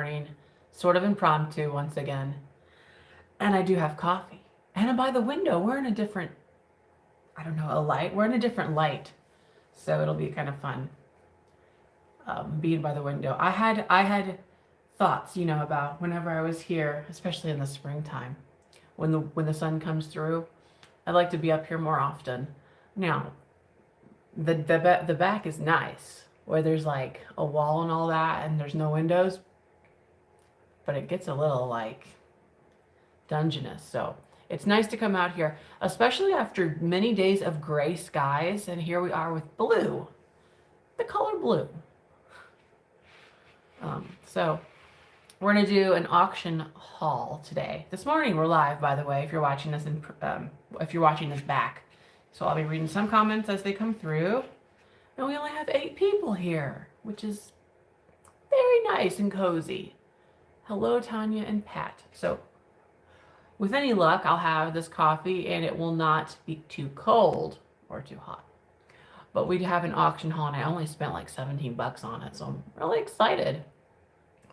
morning, sort of impromptu once again. And I do have coffee. And by the window, we're in a different, I don't know, a light. We're in a different light. So it'll be kind of fun being by the window. I had thoughts, about whenever I was here, especially in the springtime, when the sun comes through. I'd like to be up here more often. Now, the back is nice, where there's like a wall and all that, and there's no windows, but it gets a little like dungeness. So it's nice to come out here, especially after many days of gray skies, and here we are with blue, the color blue. So we're gonna do an auction haul today. This morning we're live, by the way, if you're watching this if you're watching this back. So I'll be reading some comments as they come through. And we only have 8 people here, which is very nice and cozy. Hello, Tanya and Pat. So with any luck, I'll have this coffee and it will not be too cold or too hot. But we have an auction haul and I only spent like 17 bucks on it. So I'm really excited.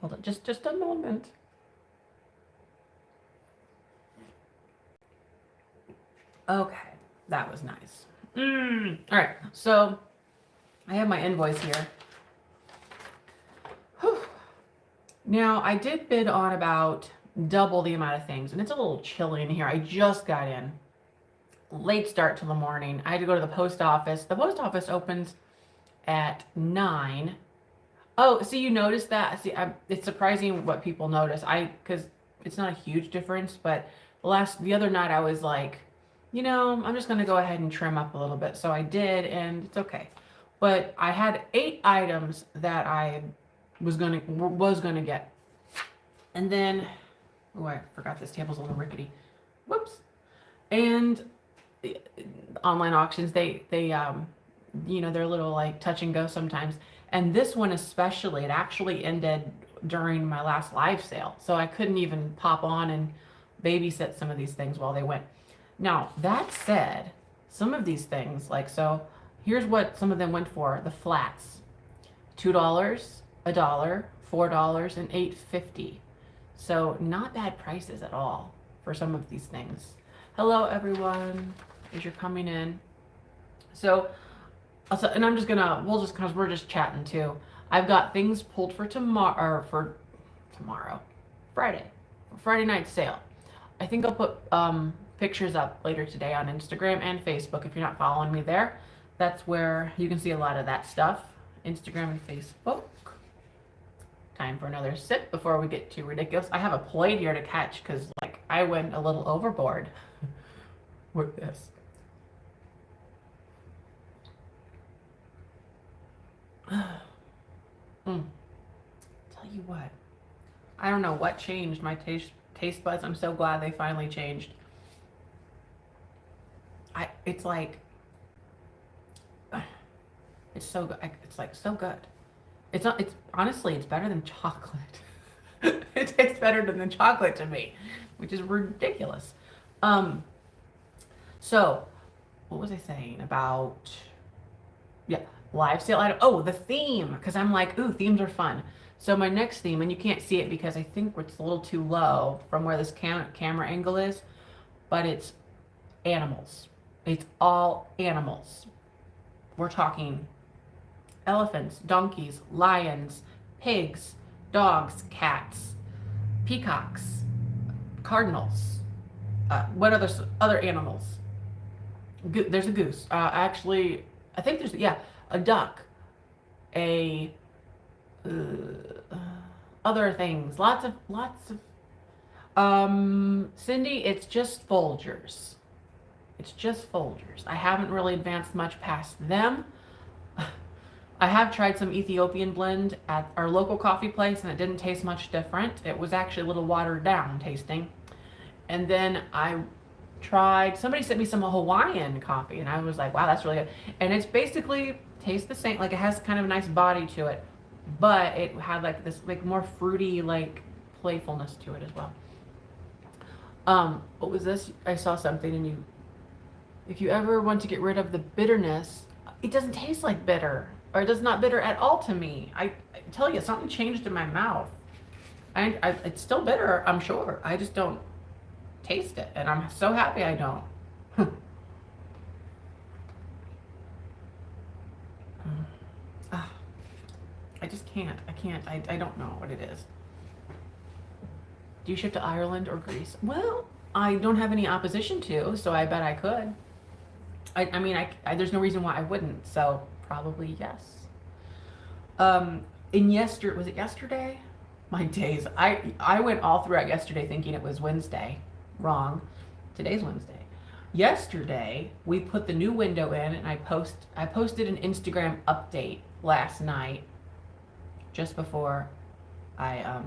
Hold on, just a moment. Okay, that was nice. All right, so I have my invoice here. Whew. Now, I did bid on about double the amount of things, and it's a little chilly in here. I just got in. Late start to the morning. I had to go to the post office. The post office opens at 9. Oh, so you noticed that? See, it's surprising what people notice. Because it's not a huge difference, but the other night I was like, I'm just going to go ahead and trim up a little bit. So I did, and it's okay. But I had 8 items that I was going to get. And then, I forgot this table's a little rickety. Whoops. And the online auctions, they're a little like touch and go sometimes. And this one especially, it actually ended during my last live sale. So I couldn't even pop on and babysit some of these things while they went. Now, that said, some of these things, here's what some of them went for. The flats, $2, $1, $4, and $8.50. So not bad prices at all for some of these things. Hello, everyone, as you're coming in. So, and because we're just chatting too. I've got things pulled for Friday night sale. I think I'll put pictures up later today on Instagram and Facebook. If you're not following me there, that's where you can see a lot of that stuff. Instagram and Facebook. Time for another sip before we get too ridiculous. I have a plate here to catch because I went a little overboard with this. Tell you what, I don't know what changed my taste buds. I'm so glad they finally changed. It's so good. It's so good. It's not. It's honestly, it's better than chocolate. It tastes better than chocolate to me, which is ridiculous. So what was I saying about? Yeah, live sale item. Oh, the theme, because I'm like, ooh, themes are fun. So my next theme, and you can't see it because I think it's a little too low from where this camera angle is, but it's animals. It's all animals. We're talking elephants, donkeys, lions, pigs, dogs, cats, peacocks, cardinals. What other animals? There's a goose. Actually, I think there's a duck, other things. Lots of. Cindy, it's just Folgers. It's just Folgers. I haven't really advanced much past them. I have tried some Ethiopian blend at our local coffee place, and it didn't taste much different. It was actually a little watered down tasting. And then somebody sent me some Hawaiian coffee, and I was like, wow, that's really good. And it's basically tastes the same. It has kind of a nice body to it, but it had this more fruity, playfulness to it as well. What was this? I saw something, and if you ever want to get rid of the bitterness, it doesn't taste like bitter, or it does not bitter at all to me. I tell you, something changed in my mouth. It's still bitter, I'm sure. I just don't taste it, and I'm so happy I don't. Ah, I just can't. I can't. I don't know what it is. Do you ship to Ireland or Greece? Well, I don't have any opposition to, so I bet I could. I mean, there's no reason why I wouldn't, so probably yes. Was it yesterday? My days. I went all throughout yesterday thinking it was Wednesday. Wrong. Today's Wednesday. Yesterday we put the new window in, and I posted an Instagram update last night, just before I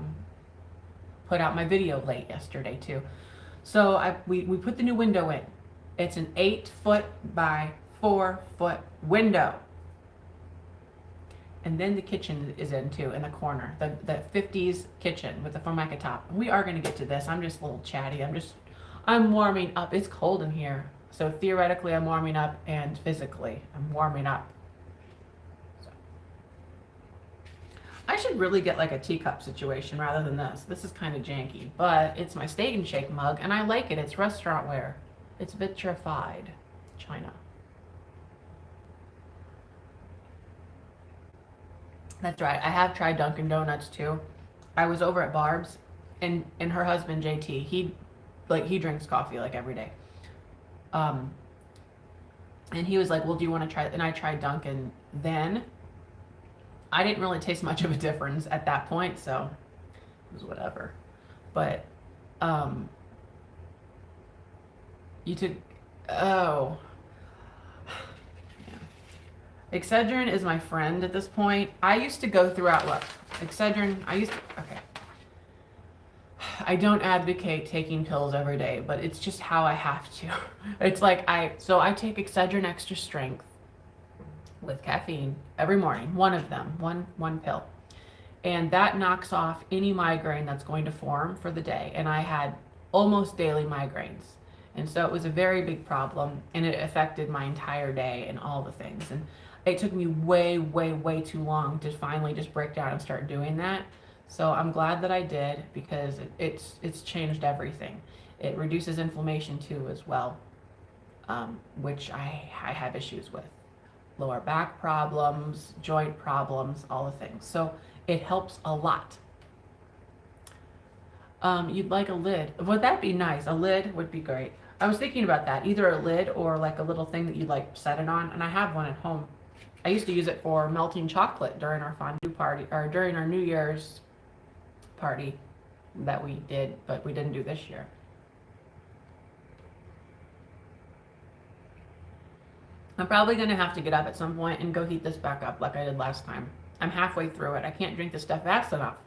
put out my video late yesterday too. So we put the new window in. It's an 8-foot by 4-foot window. And then the kitchen is in too, in the corner. The 50s kitchen with the Formica top. We are going to get to this. I'm just a little chatty. I'm warming up. It's cold in here. So theoretically I'm warming up, and physically I'm warming up. So I should really get like a teacup situation rather than this. This is kind of janky, but it's my Steak and Shake mug, and I like it. It's restaurant wear. It's vitrified china. That's right. I have tried Dunkin Donuts too. I was over at Barb's, and her husband JT, he drinks coffee like every day. And he was like, "Well, do you want to try?" And I tried Dunkin'. Then I didn't really taste much of a difference at that point, so it was whatever. But you took oh. Excedrin is my friend at this point. I used to go throughout, look, Excedrin, okay. I don't advocate taking pills every day, but it's just how I have to. It's like I take Excedrin extra strength with caffeine every morning, one of them, one pill. And that knocks off any migraine that's going to form for the day. And I had almost daily migraines. And so it was a very big problem, and it affected my entire day and all the things. And it took me way, way, way too long to finally just break down and start doing that. So I'm glad that I did, because it's changed everything. It reduces inflammation too as well, which I have issues with. Lower back problems, joint problems, all the things. So it helps a lot. You'd like a lid. Would that be nice? A lid would be great. I was thinking about that, either a lid or like a little thing that you like set it on, and I have one at home. I used to use it for melting chocolate during our fondue party, or during our New Year's party that we did, but we didn't do this year. I'm probably going to have to get up at some point and go heat this back up like I did last time. I'm halfway through it. I can't drink this stuff fast enough.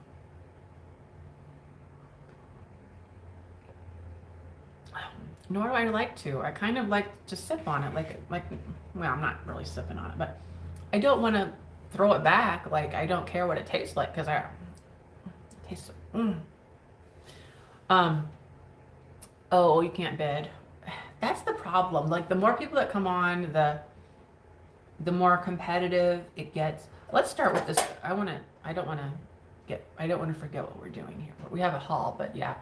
Nor do I like to. I kind of like to sip on it, like, well, I'm not really sipping on it, but I don't want to throw it back. Like, I don't care what it tastes like, because it tastes, oh, you can't bid. That's the problem. Like, the more people that come on, the more competitive it gets. Let's start with this. I don't want to forget what we're doing here. We have a haul, but yeah.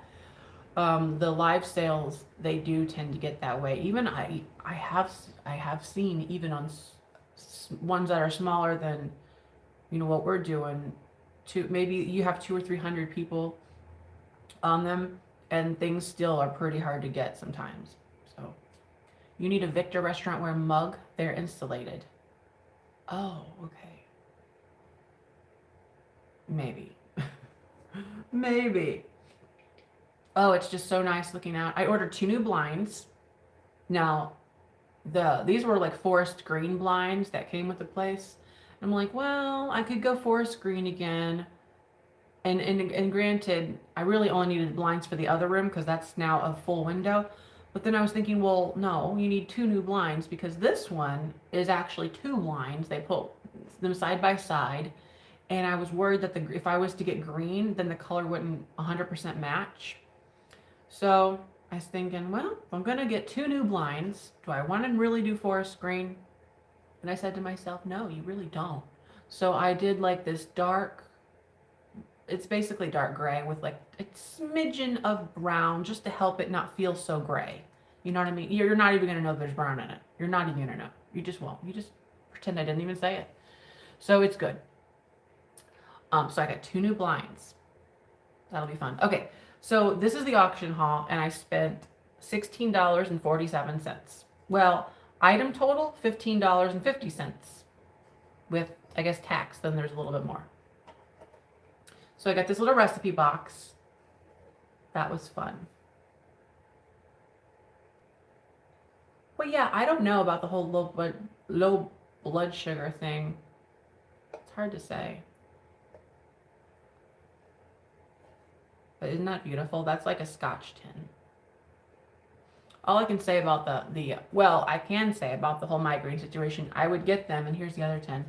The live sales, they do tend to get that way. Even I have seen, even on ones that are smaller than, what we're doing, maybe you have 200 or 300 people on them, and things still are pretty hard to get sometimes. So you need a Victor restaurant-wear mug. They're insulated. Oh, okay. Maybe. Maybe. Oh, it's just so nice looking out. I ordered 2 new blinds. Now, these were like forest green blinds that came with the place. I'm like, well, I could go forest green again. And granted, I really only needed blinds for the other room, because that's now a full window. But then I was thinking, well, no, you need 2 new blinds, because this one is actually 2 blinds. They put them side by side. And I was worried that if I was to get green, then the color wouldn't 100% match. So I was thinking, well, if I'm going to get 2 new blinds, do I want to really do forest green? And I said to myself, no, you really don't. So I did like this dark, it's basically dark gray with like a smidgen of brown just to help it not feel so gray. You know what I mean? You're not even going to know there's brown in it. You're not even going to know. You just won't. You just pretend I didn't even say it. So it's good. So I got 2 new blinds. That'll be fun. Okay, so this is the auction haul, and I spent $16.47. Well, item total, $15.50. With, I guess, tax, then there's a little bit more. So I got this little recipe box. That was fun. But yeah, I don't know about the whole low blood sugar thing. It's hard to say. But isn't that beautiful? That's like a Scotch tin. All I can say about well, I can say about the whole migraine situation, I would get them, and here's the other 10.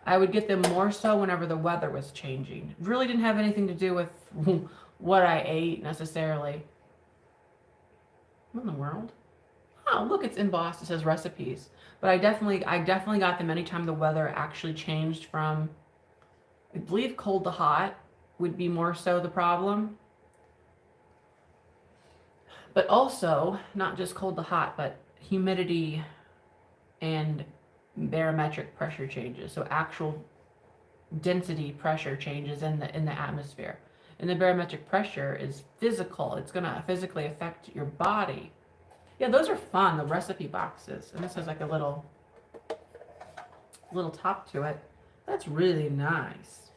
I would get them more so whenever the weather was changing. It really didn't have anything to do with what I ate necessarily. What in the world? Oh, look, it's embossed. It says recipes. But I definitely got them anytime the weather actually changed from, I believe, cold to hot would be more so the problem. But also, not just cold to hot, but humidity and barometric pressure changes. So actual density pressure changes in the atmosphere. And the barometric pressure is physical. It's going to physically affect your body. Yeah, those are fun, the recipe boxes. And this has like a little top to it. That's really nice.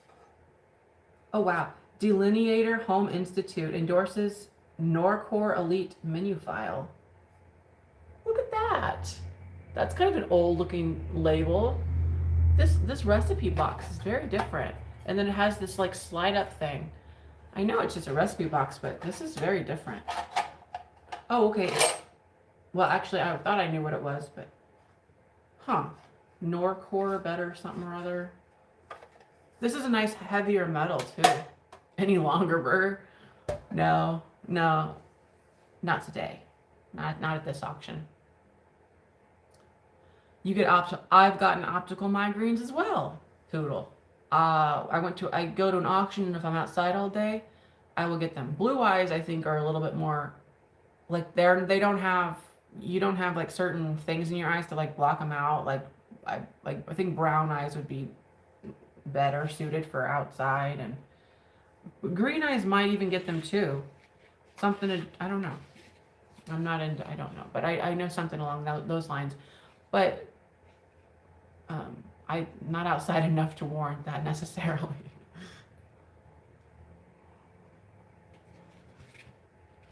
Oh, wow. Delineator Home Institute endorses Norcore Elite menu file. Look at that. That's kind of an old looking label. This recipe box is very different. And then it has this like slide up thing. I know it's just a recipe box, but this is very different. Oh, okay. Well, actually, I thought I knew what it was, but Norcore better something or other. This is a nice heavier metal too. Any longer burger? No, not today. Not at this auction. You get I've gotten optical migraines as well, Poodle. I go to an auction, and if I'm outside all day, I will get them. Blue eyes, I think, are a little bit more like you don't have like certain things in your eyes to like block them out. I think brown eyes would be better suited for outside, and green eyes might even get them too. I don't know. I'm not into, I don't know, but I know something along those lines. But I'm not outside enough to warrant that necessarily.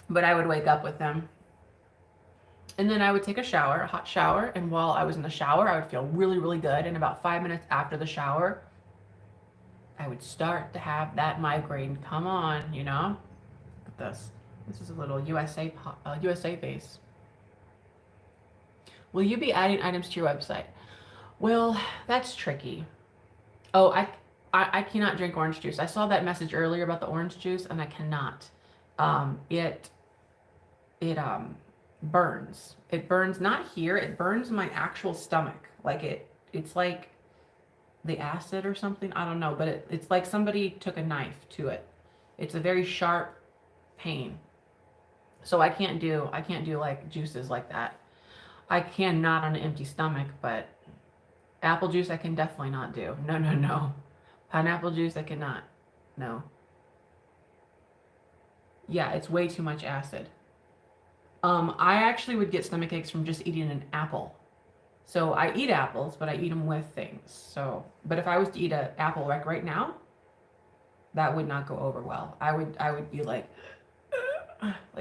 But I would wake up with them. And then I would take a hot shower. And while I was in the shower, I would feel really, really good. And about 5 minutes after the shower, I would start to have that migraine come on, you know? Look at this. This is a little USA vase. Will you be adding items to your website? Well, that's tricky. Oh, I cannot drink orange juice. I saw that message earlier about the orange juice, and I cannot. It burns. It burns not here. It burns my actual stomach. Like it's like the acid or something. I don't know, but it's like somebody took a knife to it. It's a very sharp pain. So I can't do like juices like that. I cannot on an empty stomach, but apple juice I can definitely not do. No. Pineapple juice I cannot. No. Yeah, it's way too much acid. I actually would get stomach aches from just eating an apple. So I eat apples, but I eat them with things. So, but if I was to eat an apple like right now, that would not go over well. I would be like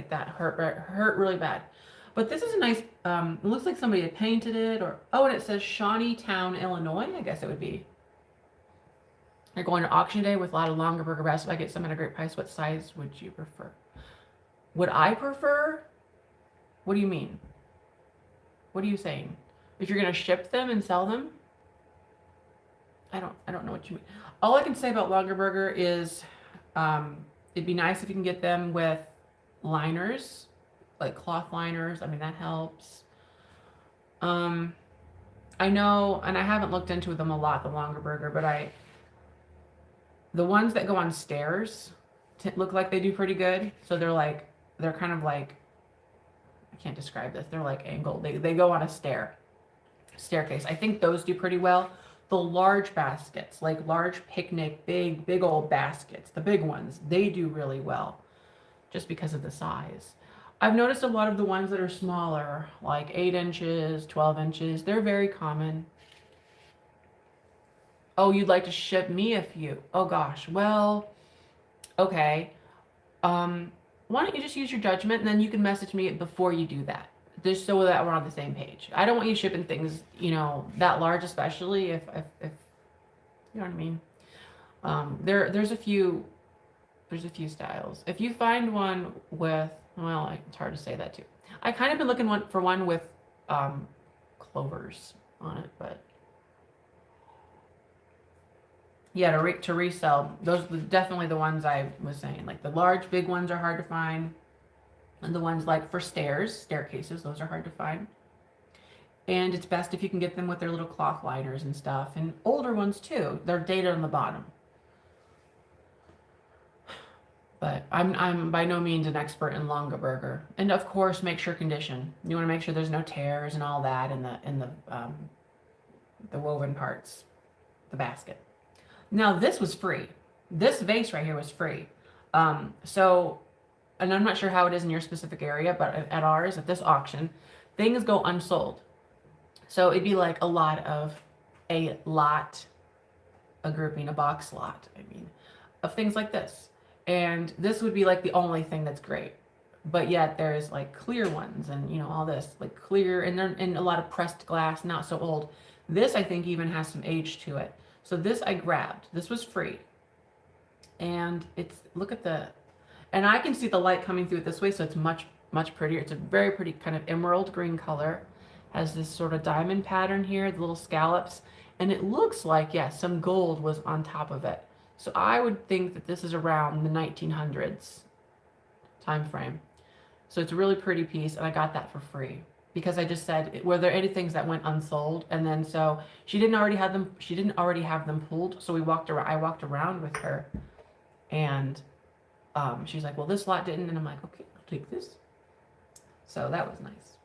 that, hurt really bad. But this is a nice, it looks like somebody had painted it, and it says Shawneetown, Illinois, I guess it would be. You're going to auction day with a lot of longer burger baskets. If I get some at a great price, what size would you prefer? Would I prefer? What do you mean? What are you saying? If you're going to ship them and sell them? I don't know what you mean. All I can say about longer burger is it'd be nice if you can get them with liners, like cloth liners. I mean, that helps. I know, and I haven't looked into them a lot, the longer burger, but The ones that go on stairs look like they do pretty good. So they're kind of like, I can't describe this. They're like angled. They go on a staircase. I think those do pretty well. The large baskets, like large picnic, big old baskets, the big ones, they do really well just because of the size. I've noticed a lot of the ones that are smaller, like 8 inches, 12 inches, they're very common. Oh, you'd like to ship me a few? Oh gosh, well, okay. Why don't you just use your judgment and then you can message me before you do that, just so that we're on the same page. I don't want you shipping things, that large, especially if you know what I mean. There's a few styles. If you find one with, well, it's hard to say that too. I kind of been looking for one with clovers on it, but yeah, to resell, those are definitely the ones I was saying. Like the large, big ones are hard to find. And the ones like for staircases, those are hard to find. And it's best if you can get them with their little cloth liners and stuff. And older ones too, they're dated on the bottom. But I'm by no means an expert in Longaberger. And of course, make sure condition. You want to make sure there's no tears and all that in the woven parts, the basket. Now this was free. This vase right here was free. And I'm not sure how it is in your specific area, but at ours, at this auction, things go unsold. So it'd be like a grouping, a box lot, of things like this. And this would be like the only thing that's great. But yet there's like clear ones and, all this, like clear, and they're in a lot of pressed glass, not so old. This, I think, even has some age to it. So this I grabbed. This was free. And and I can see the light coming through it this way, so it's much, much prettier. It's a very pretty kind of emerald green color. Has this sort of diamond pattern here, the little scallops. And it looks like, yes, some gold was on top of it. So I would think that this is around the 1900s time frame. So it's a really pretty piece, and I got that for free. Because I just said, were there any things that went unsold? And then so she didn't already have them pulled. So I walked around with her, and she's like, well, this lot didn't. And I'm like, okay, I'll take this. So that was nice.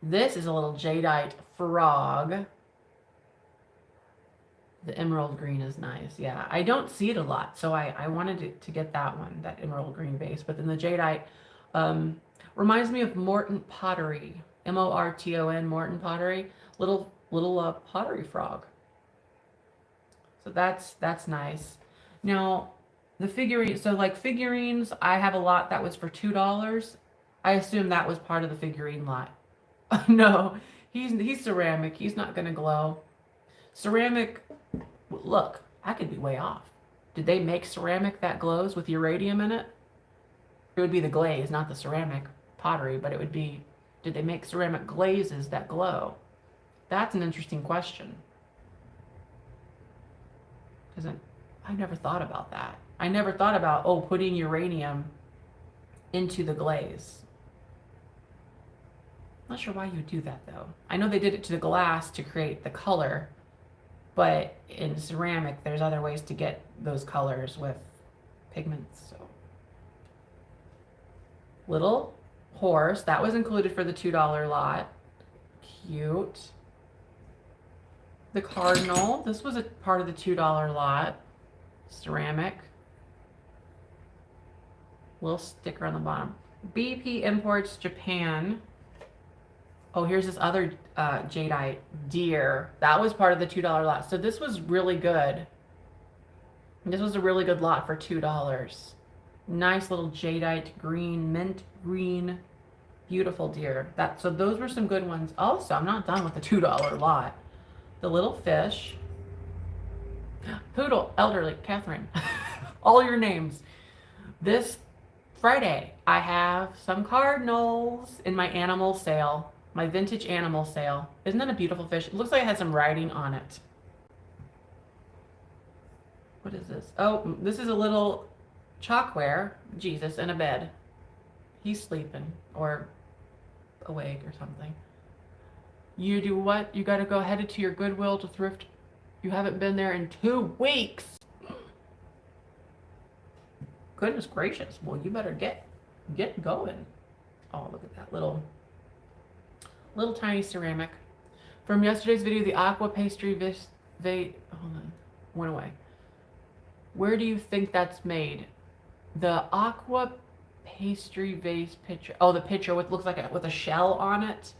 This is a little Jadeite Frog. The emerald green is nice. Yeah, I don't see it a lot. So I wanted to get that one, that emerald green vase. But then the Jadeite reminds me of Morton pottery. Morton, Morton pottery. Little pottery frog. So that's nice. Now, the figurine, so like figurines, I have a lot that was for $2. I assume that was part of the figurine lot. No, he's ceramic. He's not gonna glow. Ceramic, look, I could be way off. Did they make ceramic that glows with uranium in it? It would be the glaze, not the ceramic pottery, but it would be, did they make ceramic glazes that glow? That's an interesting question. I never thought about that. I never thought about, putting uranium into the glaze. Not sure why you would do that though. I know they did it to the glass to create the color, but in ceramic, there's other ways to get those colors with pigments. So, little horse, that was included for the $2 lot. Cute. The cardinal, this was a part of the $2 lot. Ceramic. Little sticker on the bottom. BP Imports Japan. Oh, here's this other Jadeite deer. That was part of the $2 lot. So this was really good. This was a really good lot for $2. Nice little Jadeite green, mint green, beautiful deer. So those were some good ones. Also, I'm not done with the $2 lot. The little fish. Poodle, elderly, Catherine. All your names. This Friday, I have some cardinals in my animal sale. My vintage animal sale. Isn't that a beautiful fish? It looks like it has some writing on it. What is this? Oh, this is a little chalkware. Jesus in a bed. He's sleeping or awake or something. You do what? You got to go headed to your Goodwill to thrift. You haven't been there in 2 weeks. Goodness gracious. Well, you better get going. Oh, look at that little tiny ceramic. From yesterday's video, the aqua pastry hold on, went away. Where do you think that's made? The aqua pastry vase pitcher. Oh, the pitcher with looks like with a shell on it.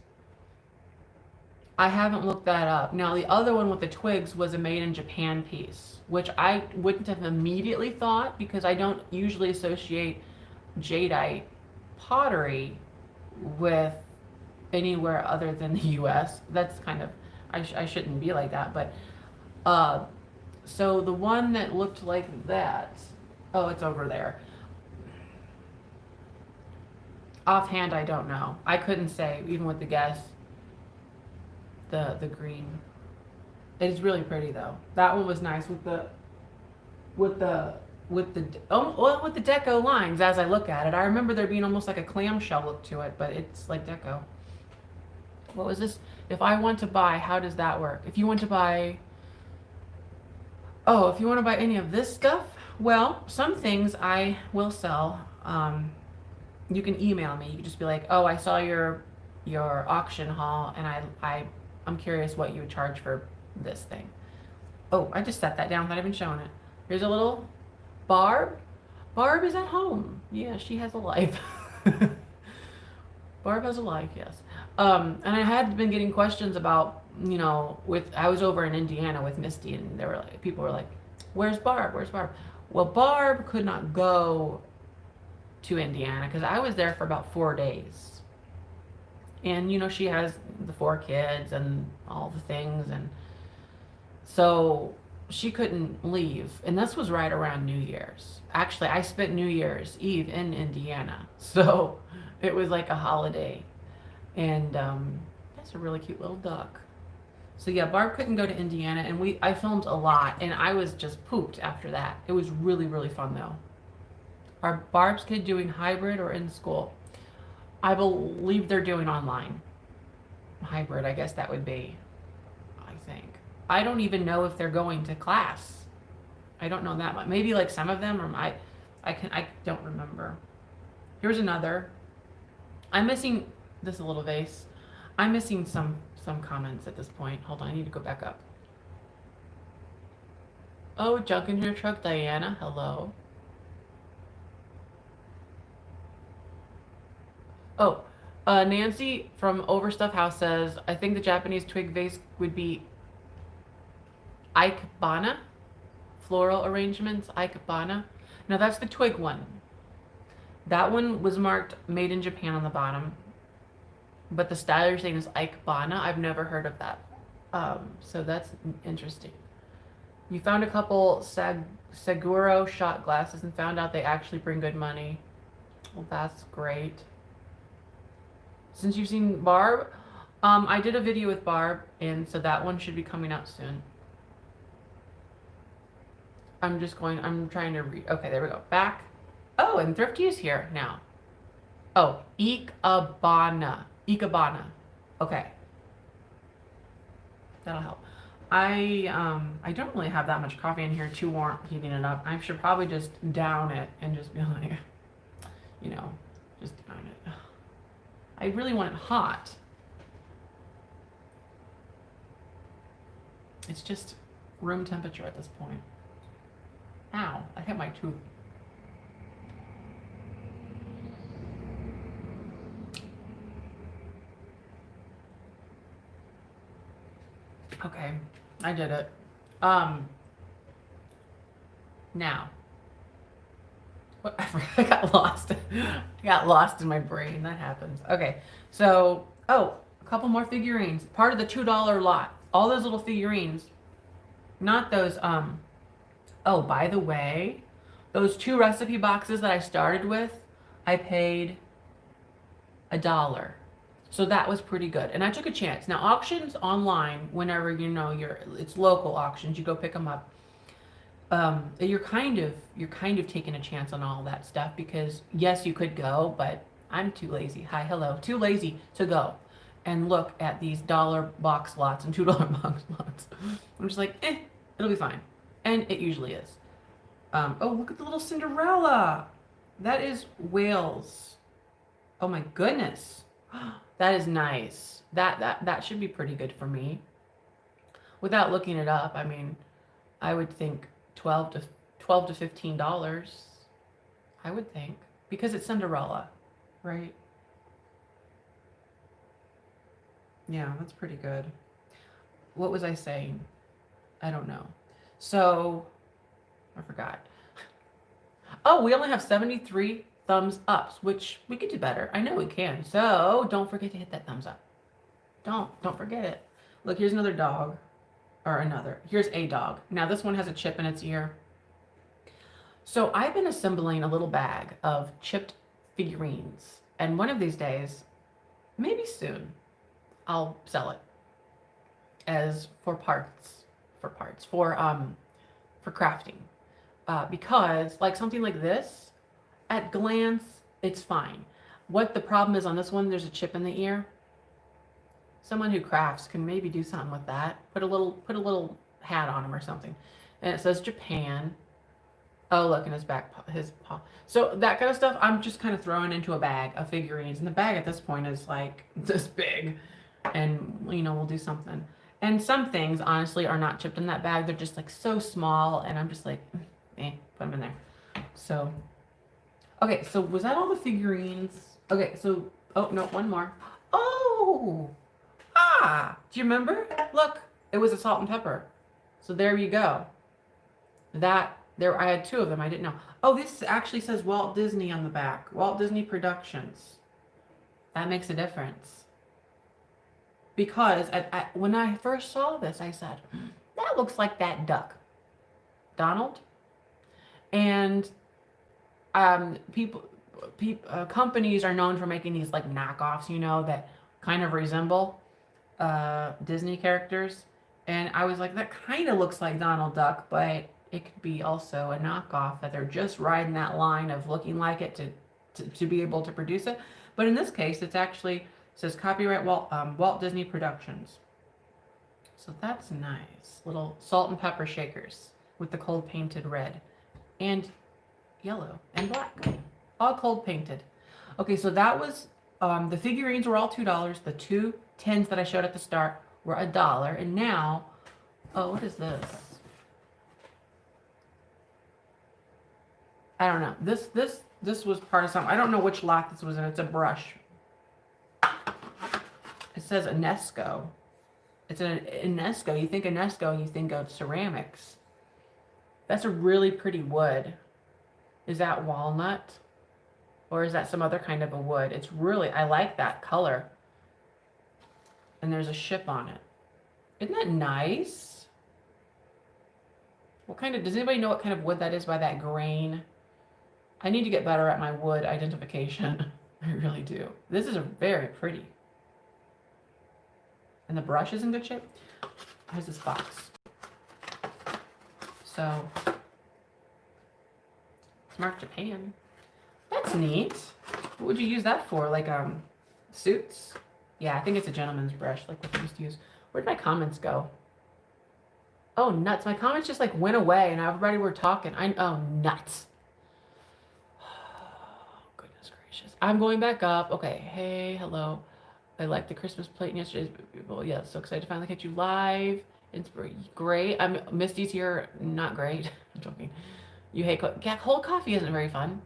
I haven't looked that up. Now the other one with the twigs was a made in Japan piece, which I wouldn't have immediately thought because I don't usually associate jadeite pottery with anywhere other than the US. That's kind of, I shouldn't be like that, but so the one that looked like that, oh, it's over there. Offhand, I don't know. I couldn't say, even with the guess. The green. It is really pretty though. That one was nice with the deco lines. As I look at it, I remember there being almost like a clamshell look to it, but it's like deco. What was this? If I want to buy, how does that work? If you want to buy, if you want to buy any of this stuff, well, some things I will sell. You can email me. You can just be like, oh, I saw your auction haul, and I'm curious what you would charge for this thing. Oh, I just set that down without even showing it. Here's a little Barb. Barb is at home. Yeah, she has a life. Barb has a life, yes. And I had been getting questions about, I was over in Indiana with Misty, and people were like, where's Barb? Where's Barb? Well, Barb could not go to Indiana because I was there for about 4 days. And, she has the 4 kids and all the things. And so she couldn't leave. And this was right around New Year's. Actually, I spent New Year's Eve in Indiana. So it was like a holiday. And that's a really cute little duck. So yeah, Barb couldn't go to Indiana. And I filmed a lot. And I was just pooped after that. It was really, really fun though. Are Barb's kids doing hybrid or in school? I believe they're doing online. Hybrid, I guess that would be, I think. I don't even know if they're going to class. I don't know that much. Maybe like some of them, or I don't remember. Here's another. I'm missing this little vase. I'm missing some comments at this point. Hold on, I need to go back up. Oh, junk in your truck, Diana. Hello. Oh, Nancy from Overstuff House says, I think the Japanese twig vase would be ikebana, floral arrangements, ikebana. Now that's the twig one. That one was marked made in Japan on the bottom, but the style you're saying is ikebana. I've never heard of that. So that's interesting. You found a couple Seguro shot glasses and found out they actually bring good money. Well, that's great. Since you've seen Barb, I did a video with Barb, and so that one should be coming out soon. I'm trying to read. Okay, there we go. Back. Oh, and Thrifty is here now. Oh, ikebana. Okay. That'll help. I don't really have that much coffee in here to warrant heating it up. I should probably just down it and just be like, just down it. I really want it hot. It's just room temperature at this point. Ow, I hit my tooth. Okay, I did it. Now. I got lost. I got lost in my brain. That happens. Okay, so, a couple more figurines. Part of the $2 lot. All those little figurines. Not those, oh, by the way, those 2 recipe boxes that I started with, I paid $1. So that was pretty good. And I took a chance. Now, auctions online, whenever, it's local auctions, you go pick them up. You're kind of taking a chance on all that stuff because yes, you could go, but I'm too lazy. Hi, hello. Too lazy to go and look at these $1 box lots and $2 box lots. I'm just like, it'll be fine. And it usually is. Oh, look at the little Cinderella. That is Wales. Oh my goodness. That is nice. That should be pretty good for me. Without looking it up, I mean, I would think 12 to $15. I would think, because it's Cinderella, right? Yeah, that's pretty good. What was I saying? I don't know. So, I forgot. Oh, we only have 73 thumbs ups, which we could do better. I know we can. So, don't forget to hit that thumbs up. Don't forget it. Look, here's another dog. Or another. Here's a dog. Now, this one has a chip in its ear. So, I've been assembling a little bag of chipped figurines. And one of these days, maybe soon, I'll sell it as for crafting. Because like something like this, at glance, it's fine. What the problem is on this one, there's a chip in the ear. Someone who crafts can maybe do something with that. Put a little hat on him or something. And it says Japan. Oh, look, in his paw. So that kind of stuff, I'm just kind of throwing into a bag of figurines. And the bag at this point is like this big. And, we'll do something. And some things, honestly, are not chipped in that bag. They're just like so small. And I'm just like, put them in there. So, okay, so was that all the figurines? Okay, so, oh, no, one more. Oh, do you remember? Look, it was a salt and pepper. So there you go. I had two of them. I didn't know. Oh, this actually says Walt Disney on the back. Walt Disney Productions. That makes a difference. Because when I first saw this, I said, that looks like that duck. Donald? And companies are known for making these like knockoffs, that kind of resemble Disney characters. And I was like, that kind of looks like Donald Duck, but it could be also a knockoff, that they're just riding that line of looking like it to be able to produce it. But in this case, it's actually says copyright Walt Disney Productions. So that's nice. Little salt and pepper shakers with the cold painted red and yellow and black. All cold painted. Okay, so that was, the figurines were all $2. The 2 tins that I showed at the start were $1. And now, oh, what is this? I don't know. This was part of something. I don't know which lot this was in. It's a brush. It says Enesco. It's an Enesco. You think Enesco and you think of ceramics. That's a really pretty wood. Is that walnut? Or is that some other kind of a wood? It's really, I like that color. And there's a ship on it. Isn't that nice? Does anybody know what kind of wood that is by that grain? I need to get better at my wood identification. I really do. This is a very pretty. And the brush is in good shape. Here's this box. So, Smart Japan. That's neat. What would you use that for? Like, suits? Yeah, I think it's a gentleman's brush, like what they used to use. Where'd my comments go? Oh, nuts. My comments just, like, went away, and everybody were talking. Oh, nuts. Oh, goodness gracious. I'm going back up. Okay, hey, hello. I liked the Christmas plate in yesterday's people. Yeah, so excited to finally catch you live. It's great. Misty's here. Not great. I'm joking. You hate cold coffee isn't very fun.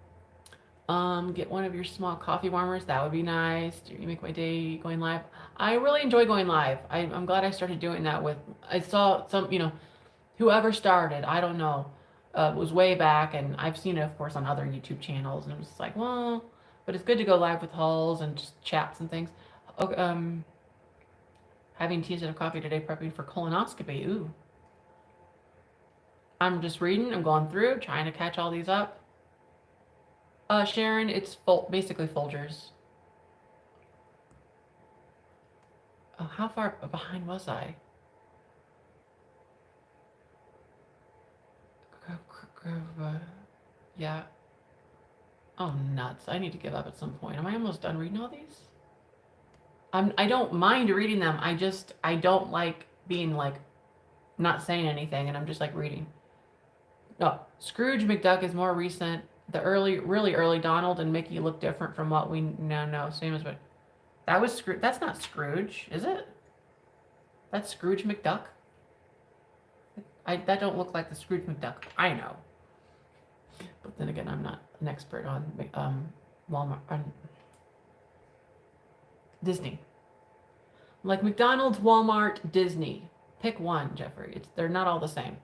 Get one of your small coffee warmers. That would be nice. You make my day going live. I really enjoy going live. I'm glad I started doing that with. I saw some, whoever started. I don't know. It was way back, and I've seen it, of course, on other YouTube channels. And it was just like, well, but it's good to go live with hauls and just chats and things. Having tea instead of coffee today, prepping for colonoscopy. Ooh. I'm just reading. I'm going through, trying to catch all these up. Sharon, it's basically Folgers. Oh, how far behind was I? Yeah. Oh, nuts. I need to give up at some point. Am I almost done reading all these? I don't mind reading them. I don't like being like not saying anything, and I'm just like reading. No, Scrooge McDuck is more recent. The really early Donald and Mickey look different from what we now know. Same as what that was. Scrooge. That's not Scrooge, is it? That's Scrooge McDuck. That don't look like the Scrooge McDuck I know. But then again, I'm not an expert on Walmart on Disney. Like McDonald's, Walmart, Disney. Pick one, Jeffrey. They're not all the same.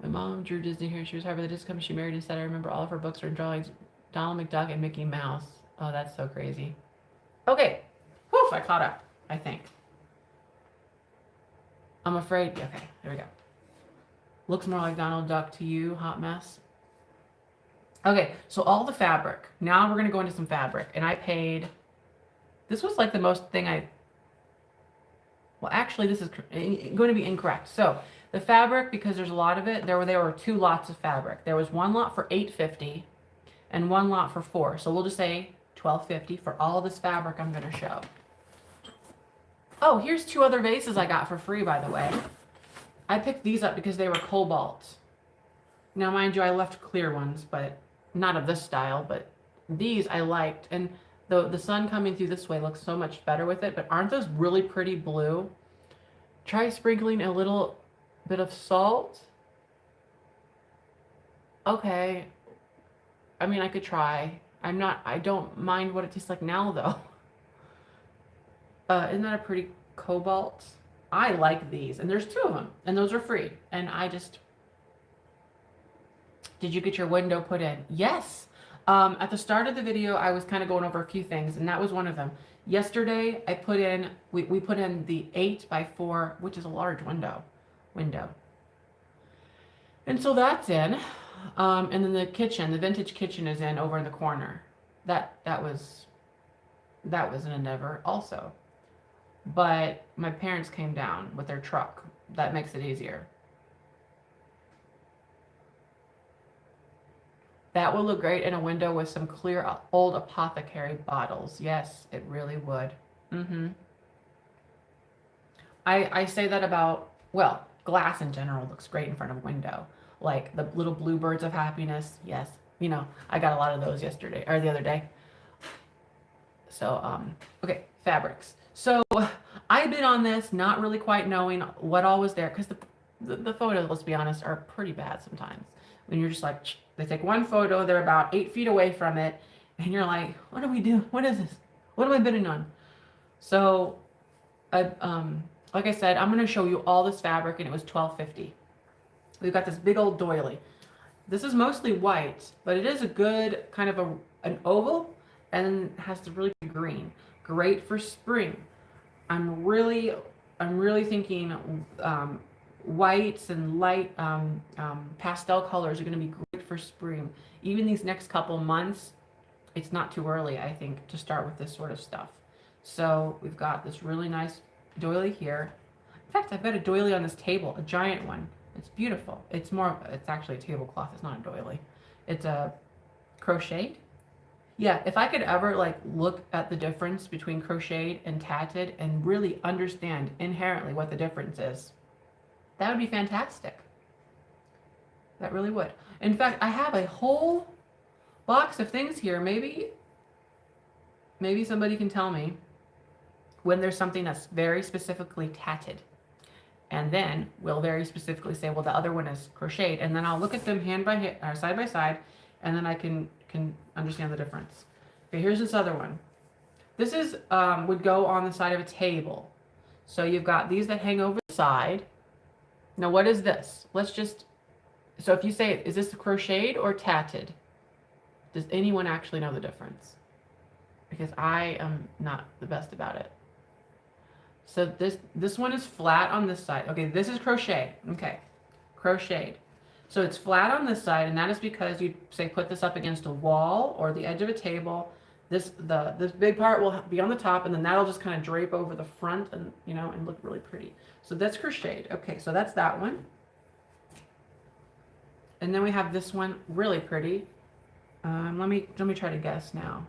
My mom drew Disney here. She was hired by the Disney company she married and said, I remember all of her books or drawings. Donald McDuck and Mickey Mouse. Oh, that's so crazy. Okay. Woof, I caught up, I think. I'm afraid. Okay, there we go. Looks more like Donald Duck to you, hot mess. Okay, so all the fabric. Now we're going to go into some fabric. And I paid, this was like the most thing well, actually, this is going to be incorrect. So the fabric, because there's a lot of it, there were 2 lots of fabric. There was one lot for $8.50 and one lot for $4. So we'll just say $12.50 for all of this fabric I'm going to show. Oh, here's 2 other vases I got for free, by the way. I picked these up because they were cobalt. Now, mind you, I left clear ones, but not of this style, but these I liked. And the sun coming through this way looks so much better with it, but aren't those really pretty blue? Try sprinkling a little bit of salt. Okay. I mean, I could try. I don't mind what it tastes like now, though. Isn't that a pretty cobalt? I like these, and there's 2 of them, and those are free. And did you get your window put in? Yes. At the start of the video, I was kind of going over a few things, and that was one of them. Yesterday, I put in, we put in the 8x4, which is a large window. And so that's in. And then the kitchen, the vintage kitchen is in over in the corner. That was an endeavor also. But my parents came down with their truck. That makes it easier. That will look great in a window with some clear old apothecary bottles. Yes, it really would. I say that about, well, glass in general looks great in front of a window. Like the little bluebirds of happiness. Yes. You know, I got a lot of those yesterday or the other day. So, okay, fabrics. So I bid on this, not really quite knowing what all was there, because the photos, let's be honest, are pretty bad sometimes. When you're just like, they take one photo, they're about 8 feet away from it, and you're like, what do we do? What is this? What am I bidding on? So, like I said, I'm going to show you all this fabric, and it was $12.50. We've got this big old doily. This is mostly white, but it is a good kind of an oval, and has the really good green. Great for spring. I'm really thinking whites and light pastel colors are going to be great for spring. Even these next couple months, it's not too early, I think, to start with this sort of stuff. So we've got this really nice doily here. In fact, I've got a doily on this table, a giant one. It's beautiful. It's actually a tablecloth. It's not a doily. It's a crocheted. Yeah, if I could ever like look at the difference between crocheted and tatted and really understand inherently what the difference is, that would be fantastic. That really would. In fact, I have a whole box of things here. Maybe somebody can tell me when there's something that's very specifically tatted. And then we'll very specifically say, well, the other one is crocheted. And then I'll look at them hand by hand, or side by side, and then I can understand the difference. Okay, here's this other one. This is would go on the side of a table. So you've got these that hang over the side. Now, what is this? So if you say, is this crocheted or tatted? Does anyone actually know the difference? Because I am not the best about it. So this one is flat on this side. Okay, this is crochet. Okay, crocheted. So it's flat on this side, and that is because you say put this up against a wall or the edge of a table. This big part will be on the top, and then that'll just kind of drape over the front and and look really pretty. So that's crocheted. Okay, so that's that one. And then we have this one, really pretty. Let me try to guess now.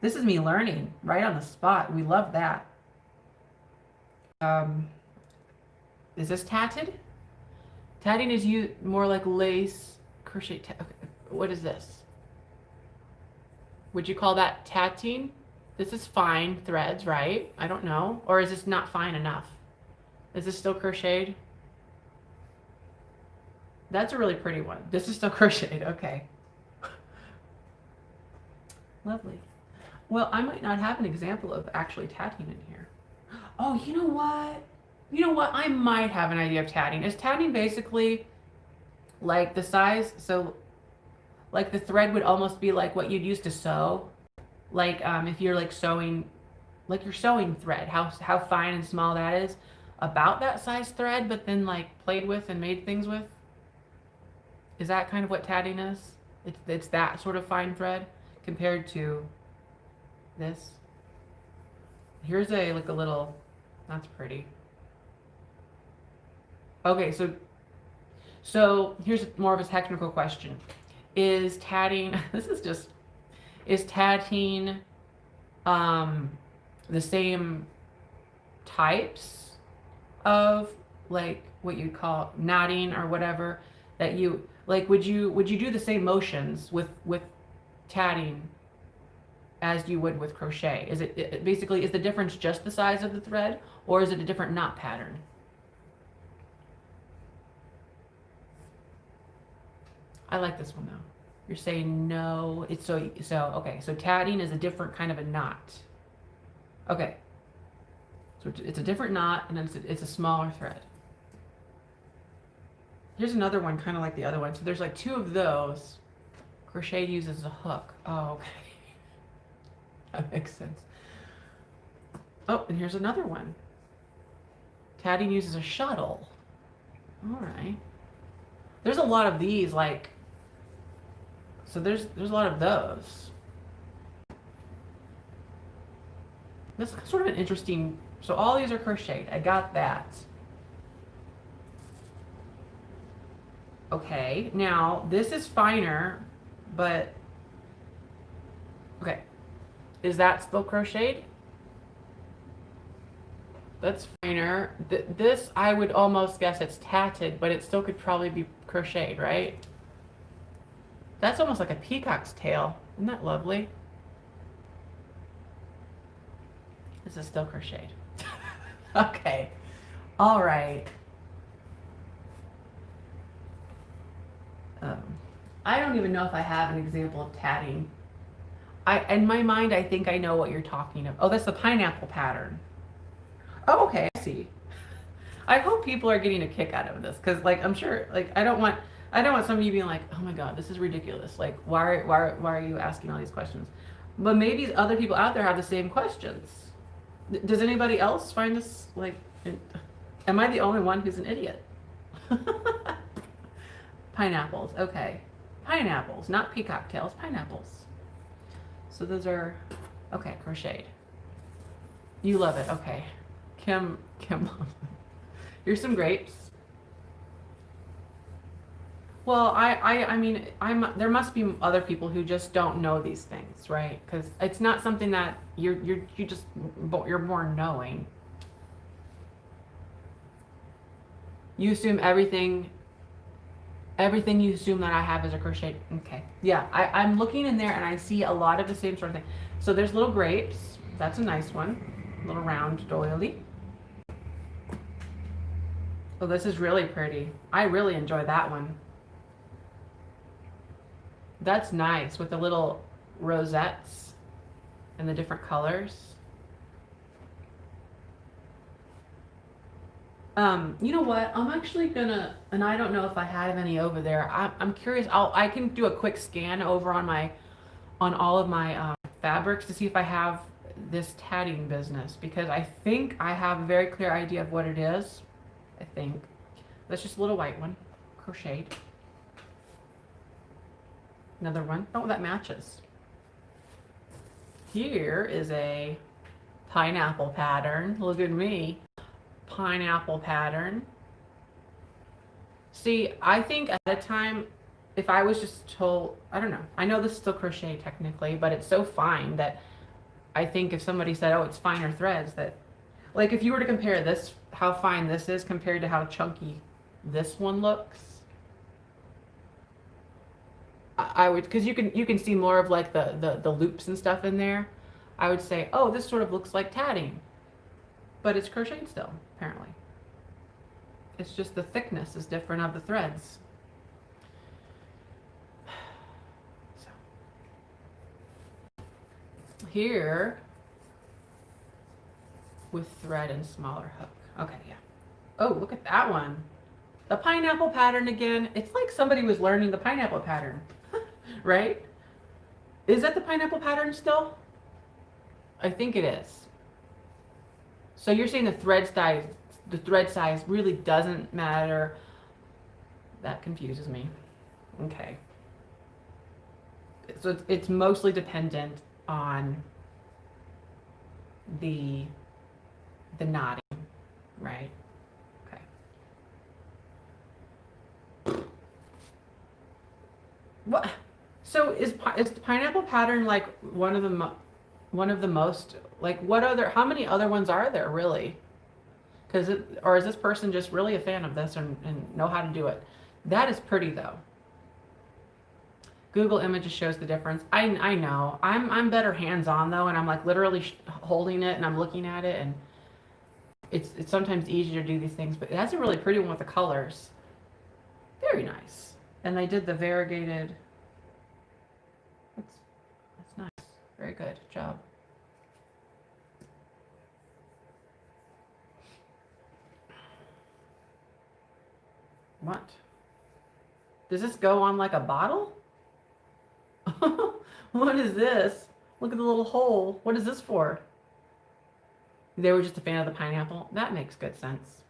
This is me learning right on the spot. We love that. Is this tatted? Tatting is more like lace crochet. Okay. What is this? Would you call that tatting? This is fine threads, right? I don't know. Or is this not fine enough? Is this still crocheted? That's a really pretty one. This is still crocheted. Okay. Lovely. Well, I might not have an example of actually tatting in here. Oh, you know what? You know what? I might have an idea of tatting. Is tatting basically like the size? So like the thread would almost be like what you'd use to sew. Like if you're like sewing, like your sewing thread, how fine and small that is. About that size thread, but then like played with and made things with. Is that kind of what tatting is? It's that sort of fine thread compared to this. Here's a like a little, that's pretty. Okay, so here's more of a technical question. Is tatting, is tatting the same types of like what you'd call knotting or whatever that you like, would you do the same motions with tatting as you would with crochet? Is it basically, is the difference just the size of the thread, or is it a different knot pattern? I like this one though. You're saying no. It's so okay. So tatting is a different kind of a knot. Okay. So it's a different knot, and then it's a smaller thread. Here's another one, kind of like the other one. So there's like two of those. Crochet uses a hook. Oh, okay. That makes sense. Oh, and here's another one. Tatting uses a shuttle. All right. There's a lot of these, like, so there's a lot of those. This is sort of an interesting, so all these are crocheted. I got that. Okay, now this is finer, but, okay. Is that still crocheted? That's finer. This, I would almost guess it's tatted, but it still could probably be crocheted, right? That's almost like a peacock's tail. Isn't that lovely? This is still crocheted. Okay. All right. I don't even know if I have an example of tatting. In my mind, I think I know what you're talking about. Oh, that's the pineapple pattern. Oh, okay, I see. I hope people are getting a kick out of this, because like I'm sure, like I don't want some of you being like, oh my god, this is ridiculous. Like why are you asking all these questions? But maybe other people out there have the same questions. Does anybody else find this like? Am I the only one who's an idiot? Pineapples, okay. Pineapples, not peacock tails, pineapples. So those are, okay, crocheted. You love it, okay. Kim, here's some grapes. Well, I mean, there must be other people who just don't know these things, right? Because it's not something that you're born knowing. You assume everything you assume that I have is a crochet. Okay. Yeah, I'm looking in there and I see a lot of the same sort of thing. So there's little grapes. That's a nice one. Little round doily. Oh, this is really pretty. I really enjoy that one. That's nice with the little rosettes and the different colors. You know what? I'm actually gonna, and I don't know if I have any over there. I'm curious. I can do a quick scan over on all of my fabrics to see if I have this tatting business, because I think I have a very clear idea of what it is. I think that's just a little white one, crocheted. Another one. Oh, that matches. Here is a pineapple pattern. Look at me. Pineapple pattern. See, I think at a time, if I was just told, I don't know, I know this is still crochet technically, but it's so fine that I think if somebody said, oh, it's finer threads, that, like if you were to compare this, how fine this is compared to how chunky this one looks. I would, because you can see more of like the loops and stuff in there. I would say, oh, this sort of looks like tatting, but it's crocheted still, apparently. It's just the thickness is different of the threads. So here with thread and smaller hook. Okay, yeah. Oh, look at that one. The pineapple pattern again. It's like somebody was learning the pineapple pattern, right? Is that the pineapple pattern still? I think it is. So you're saying the thread size really doesn't matter. That confuses me. Okay. So it's mostly dependent on the knotting, right? Okay. What? So is the pineapple pattern like one of the most, like, how many other ones are there really? Or is this person just really a fan of this and know how to do it? That is pretty though. Google Images shows the difference. I know. I'm better hands-on though, and I'm like literally holding it and I'm looking at it, and it's sometimes easier to do these things, but that's a really pretty one with the colors. Very nice. And they did the variegated. That's nice. Very good job. What? Does this go on like a bottle? What is this? Look at the little hole. What is this for? They were just a fan of the pineapple. That makes good sense.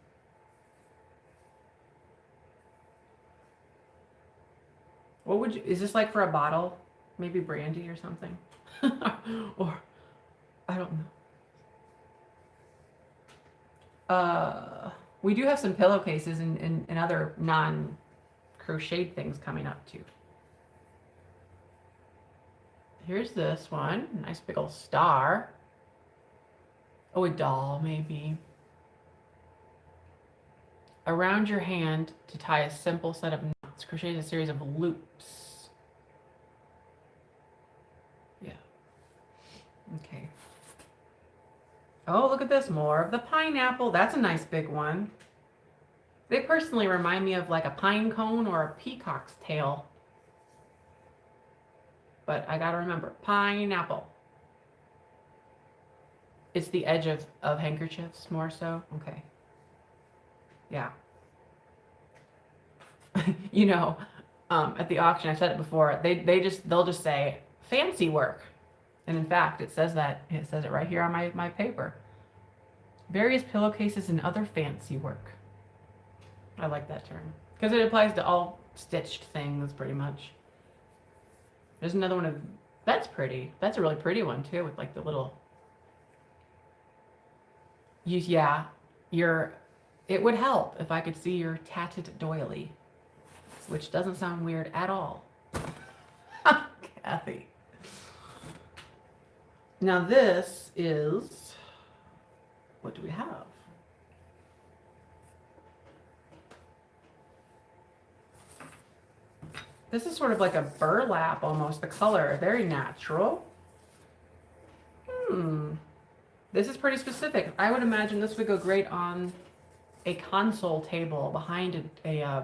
What would you, is this like for a bottle? Maybe brandy or something? Or, I don't know. We do have some pillowcases and other non-crocheted things coming up too. Here's this one. Nice big old star. Oh, a doll maybe. Around your hand to tie a simple set of knots. Crochet a series of loops. Yeah. Okay. Oh, look at this. More of the pineapple. That's a nice big one. They personally remind me of like a pine cone or a peacock's tail. But I gotta remember, pineapple. It's the edge of handkerchiefs more so. Okay. Yeah. You know, at the auction, I said it before, they'll just say fancy work. And in fact, it says it right here on my paper. Various pillowcases and other fancy work. I like that term because it applies to all stitched things pretty much. There's another one of, that's pretty. That's a really pretty one too, with like the little, yeah, it would help if I could see your tatted doily, which doesn't sound weird at all. Kathy. Now this is, what do we have? This is sort of like a burlap almost, the color, very natural. This is pretty specific. I would imagine this would go great on a console table behind a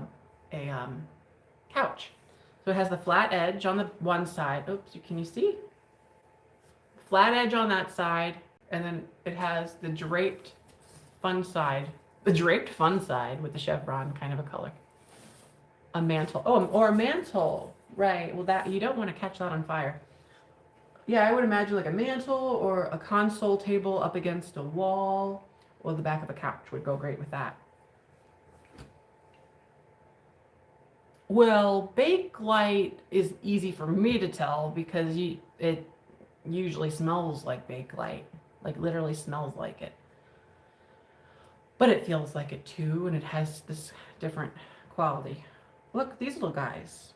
couch. So it has the flat edge on the one side. Oops, can you see? Flat edge on that side, and then it has the draped fun side. The draped fun side with the chevron kind of a color. A mantle. Oh, or a mantle. Right. Well, that you don't want to catch that on fire. Yeah, I would imagine like a mantle or a console table up against a wall, or the back of a couch would go great with that. Well, Bakelite is easy for me to tell because it usually smells like Bakelite, like literally smells like it. But it feels like it too, and it has this different quality. Look, these little guys.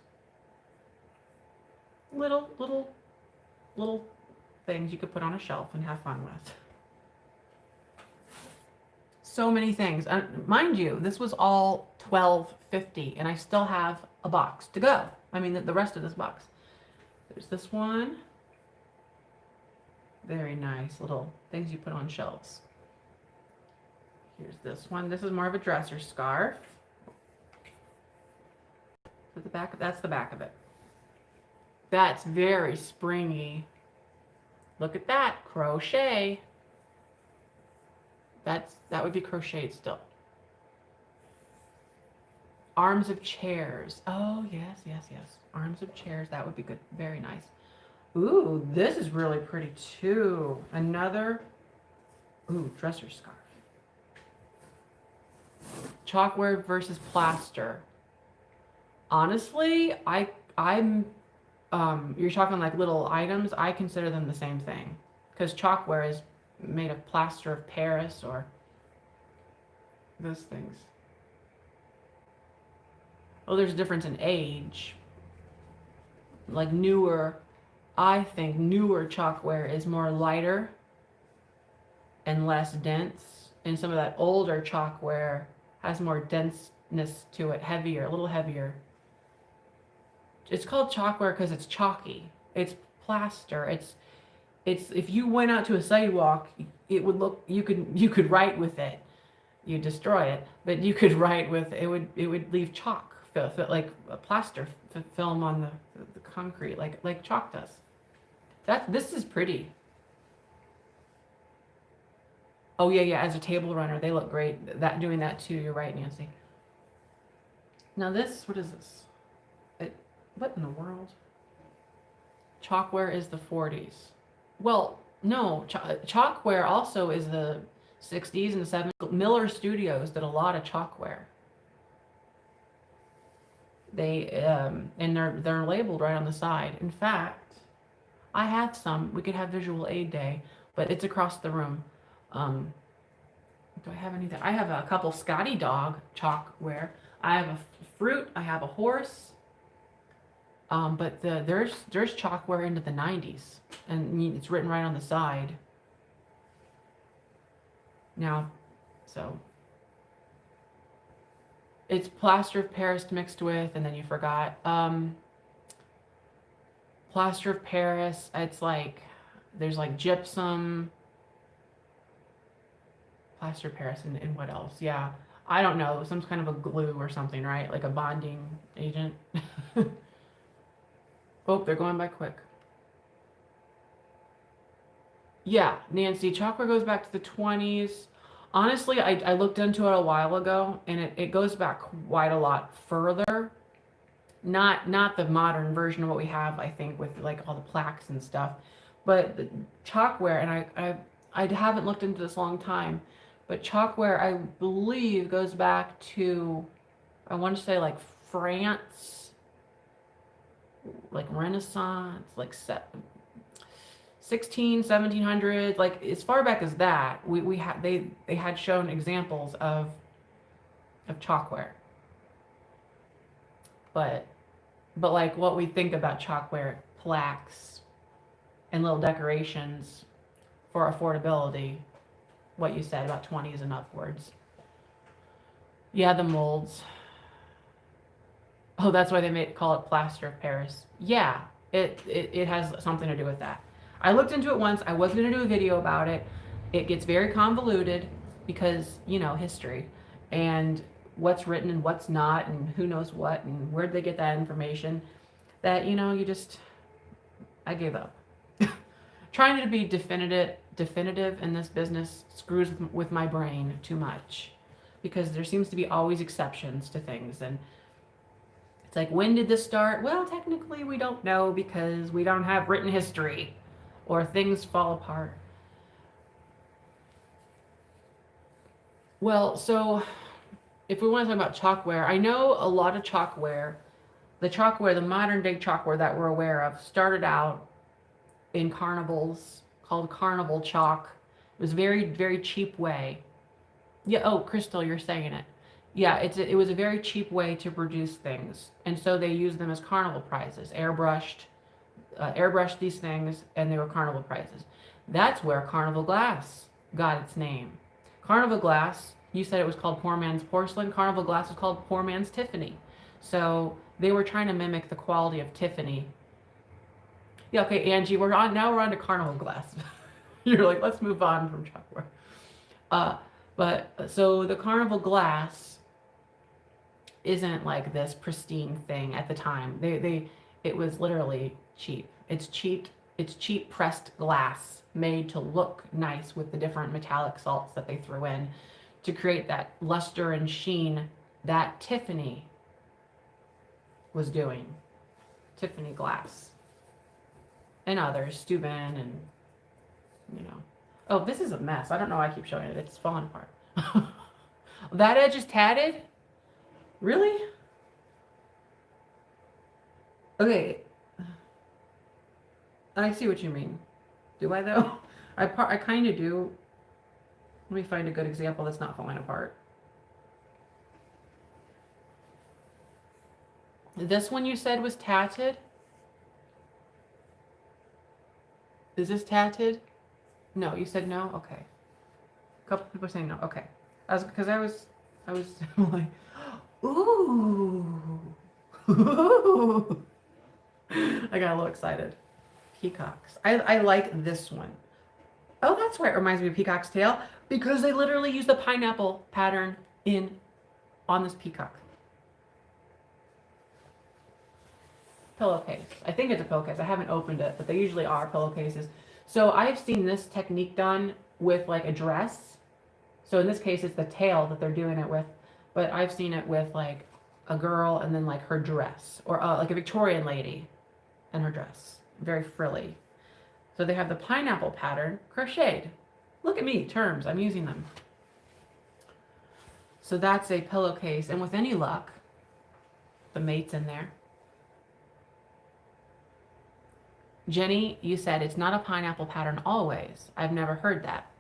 Little things you could put on a shelf and have fun with. So many things. Mind you, this was all $12.50, and I still have a box to go. I mean, the rest of this box. There's this one. Very nice little things you put on shelves. Here's this one. This is more of a dresser scarf. At the back, that's the back of it. That's very springy. Look at that, crochet. That would be crocheted still. Arms of chairs. Oh, yes, yes, yes. Arms of chairs, that would be good. Very nice. Ooh, this is really pretty too. Another, ooh, dresser scarf. Chalkware versus plaster. Honestly, I'm you're talking like little items. I consider them the same thing, because chalkware is made of plaster of Paris or those things. Well, there's a difference in age. Like newer, I think newer chalkware is more lighter and less dense, and some of that older chalkware has more denseness to it, heavier, a little heavier. It's called chalkware because it's chalky. It's plaster. It's if you went out to a sidewalk, it would look, you could write with it. You destroy it, but you could write with it. It would leave chalk, like a plaster film on the concrete, like chalk does. This is pretty. Oh yeah, as a table runner, they look great. Doing that too. You're right, Nancy. Now this, what is this? What in the world? Chalkware is the 40s. Well, no, chalkware also is the 60s and the 70s. Miller Studios did a lot of chalkware. They and they're labeled right on the side. In fact, I have some. We could have visual aid day, but it's across the room. Do I have anything? I have a couple Scotty Dog chalkware. I have a fruit. I have a horse. But there's chalkware into the 90s, and it's written right on the side. Now, so it's plaster of Paris mixed with, and then you forgot plaster of Paris. It's like there's like gypsum, plaster of Paris, and what else? Yeah, I don't know, some kind of a glue or something, right? Like a bonding agent. Oh, they're going by quick. Yeah, Nancy, chalkware goes back to the 20s. Honestly, I looked into it a while ago, and it goes back quite a lot further. Not the modern version of what we have, I think, with like all the plaques and stuff. But the chalkware, and I haven't looked into this a long time, but chalkware, I believe, goes back to, I want to say like France, like Renaissance, like 1700s, like as far back as that. They had shown examples of chalkware, but like what we think about chalkware, plaques and little decorations for affordability, what you said about 20s and upwards. Yeah, the molds. Oh, that's why they call it plaster of Paris. Yeah, it has something to do with that. I looked into it once. I was going to do a video about it. It gets very convoluted because, you know, history and what's written and what's not and who knows what and where'd they get that information, that, you know, I gave up. Trying to be definitive in this business screws with my brain too much, because there seems to be always exceptions to things. And it's like, when did this start? Well, technically we don't know, because we don't have written history, or things fall apart. Well, so if we want to talk about chalkware, I know a lot of chalkware, the modern day chalkware that we're aware of, started out in carnivals called Carnival Chalk. It was very, very cheap way. Yeah, oh, Crystal, you're saying it. Yeah, it was a very cheap way to produce things. And so they used them as carnival prizes, airbrushed these things, and they were carnival prizes. That's where Carnival glass got its name. Carnival glass, You said it was called Poor Man's Porcelain. Carnival glass is called Poor Man's Tiffany. So they were trying to mimic the quality of Tiffany. Yeah, okay, Angie, we're on to Carnival glass. You're like, let's move on from chalkboard. But so the Carnival glass isn't like this pristine thing at the time. It was literally cheap. It's cheap pressed glass made to look nice with the different metallic salts that they threw in to create that luster and sheen that Tiffany was doing. Tiffany glass. And others, Steuben and, you know. Oh, this is a mess. I don't know why I keep showing it. It's falling apart. That edge is tatted? Really? Okay. I see what you mean. Do I though? I kind of do. Let me find a good example that's not falling apart. This one you said was tatted? Is this tatted? No, you said no? Okay. A couple people saying no. Okay. I was like, ooh. Ooh. I got a little excited. Peacocks. I like this one. Oh, that's why it reminds me of Peacock's tail, because they literally use the pineapple pattern on this peacock. Pillowcase. I think it's a pillowcase. I haven't opened it, but they usually are pillowcases. So I've seen this technique done with like a dress. So in this case, it's the tail that they're doing it with, but I've seen it with like a girl and then like her dress, or like a Victorian lady and her dress. Very frilly. So they have the pineapple pattern crocheted. Look at me, terms, I'm using them. So that's a pillowcase, and with any luck, the mate's in there. Jenny, you said it's not a pineapple pattern always. I've never heard that.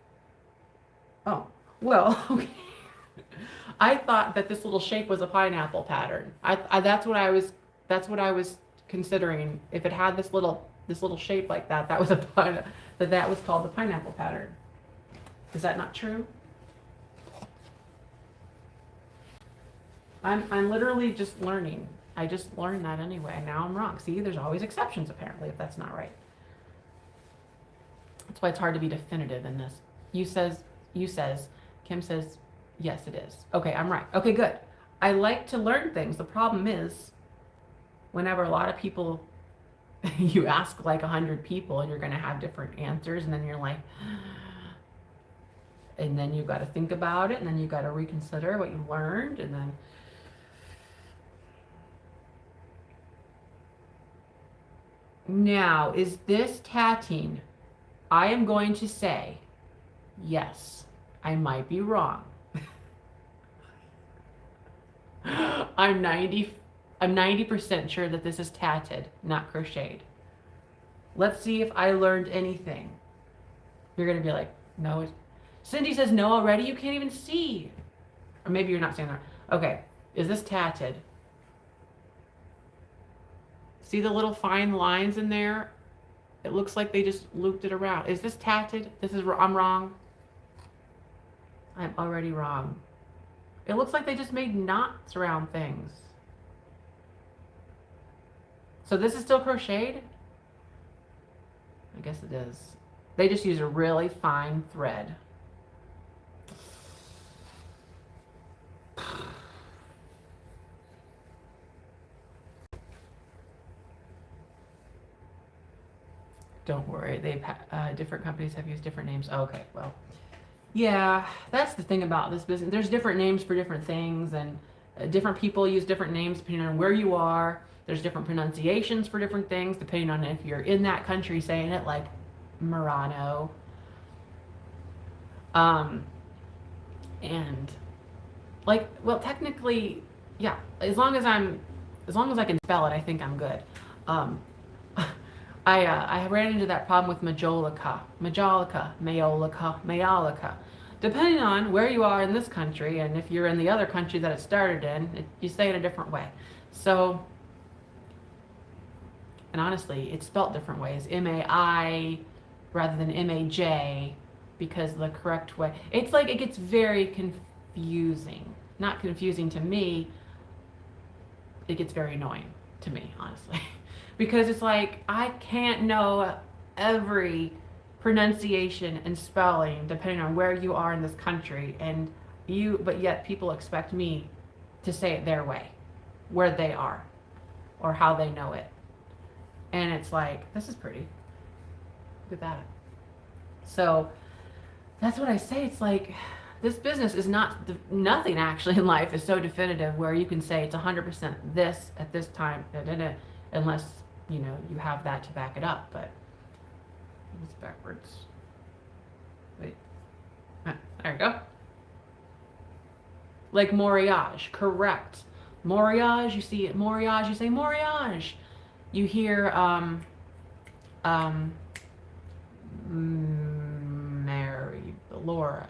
Oh, well, okay. I thought that this little shape was a pineapple pattern. That's what I was considering. If it had this little shape like that, that was that was called the pineapple pattern. Is that not true? I'm literally just learning. I just learned that anyway. Now I'm wrong. See, there's always exceptions apparently if that's not right. That's why it's hard to be definitive in this. You says, Kim says, yes, it is. Okay, I'm right. Okay, good. I like to learn things. The problem is, whenever a lot of people, you ask like 100 people and you're going to have different answers, and then you're like, and then you've got to think about it, and then you've got to reconsider what you learned, and then now, is this tatting? I am going to say yes. I might be wrong. I'm 90% sure that this is tatted, not crocheted. Let's see if I learned anything. You're going to be like, no. Cindy says no already. You can't even see. Or maybe you're not saying that. Okay. Is this tatted? See the little fine lines in there? It looks like they just looped it around. Is this tatted? I'm wrong. I'm already wrong. It looks like they just made knots around things. So this is still crocheted? I guess it is. They just use a really fine thread. Don't worry, different companies have used different names. Okay, well, yeah, that's the thing about this business. There's different names for different things, and different people use different names depending on where you are. There's different pronunciations for different things depending on if you're in that country saying it, like Murano. And like, well, technically, yeah, as long as I can spell it, I think I'm good. I ran into that problem with majolica, Mayolica. Depending on where you are in this country, and if you're in the other country that it started in, you say it a different way. So, and honestly, it's spelt different ways. M-A-I rather than M-A-J, because the correct way. It's like, it gets very confusing. Not confusing to me. It gets very annoying to me, honestly. Because it's like, I can't know every pronunciation and spelling depending on where you are in this country, but yet people expect me to say it their way, where they are, or how they know it. And it's like, this is pretty. Look at that. So that's what I say. It's like, this business is nothing actually in life is so definitive where you can say it's 100% this at this time, unless, you have that to back it up. But it's backwards. Wait. There you go. Like Moriage, correct. Moriage, you see it, Moriage, you say Moriage. You hear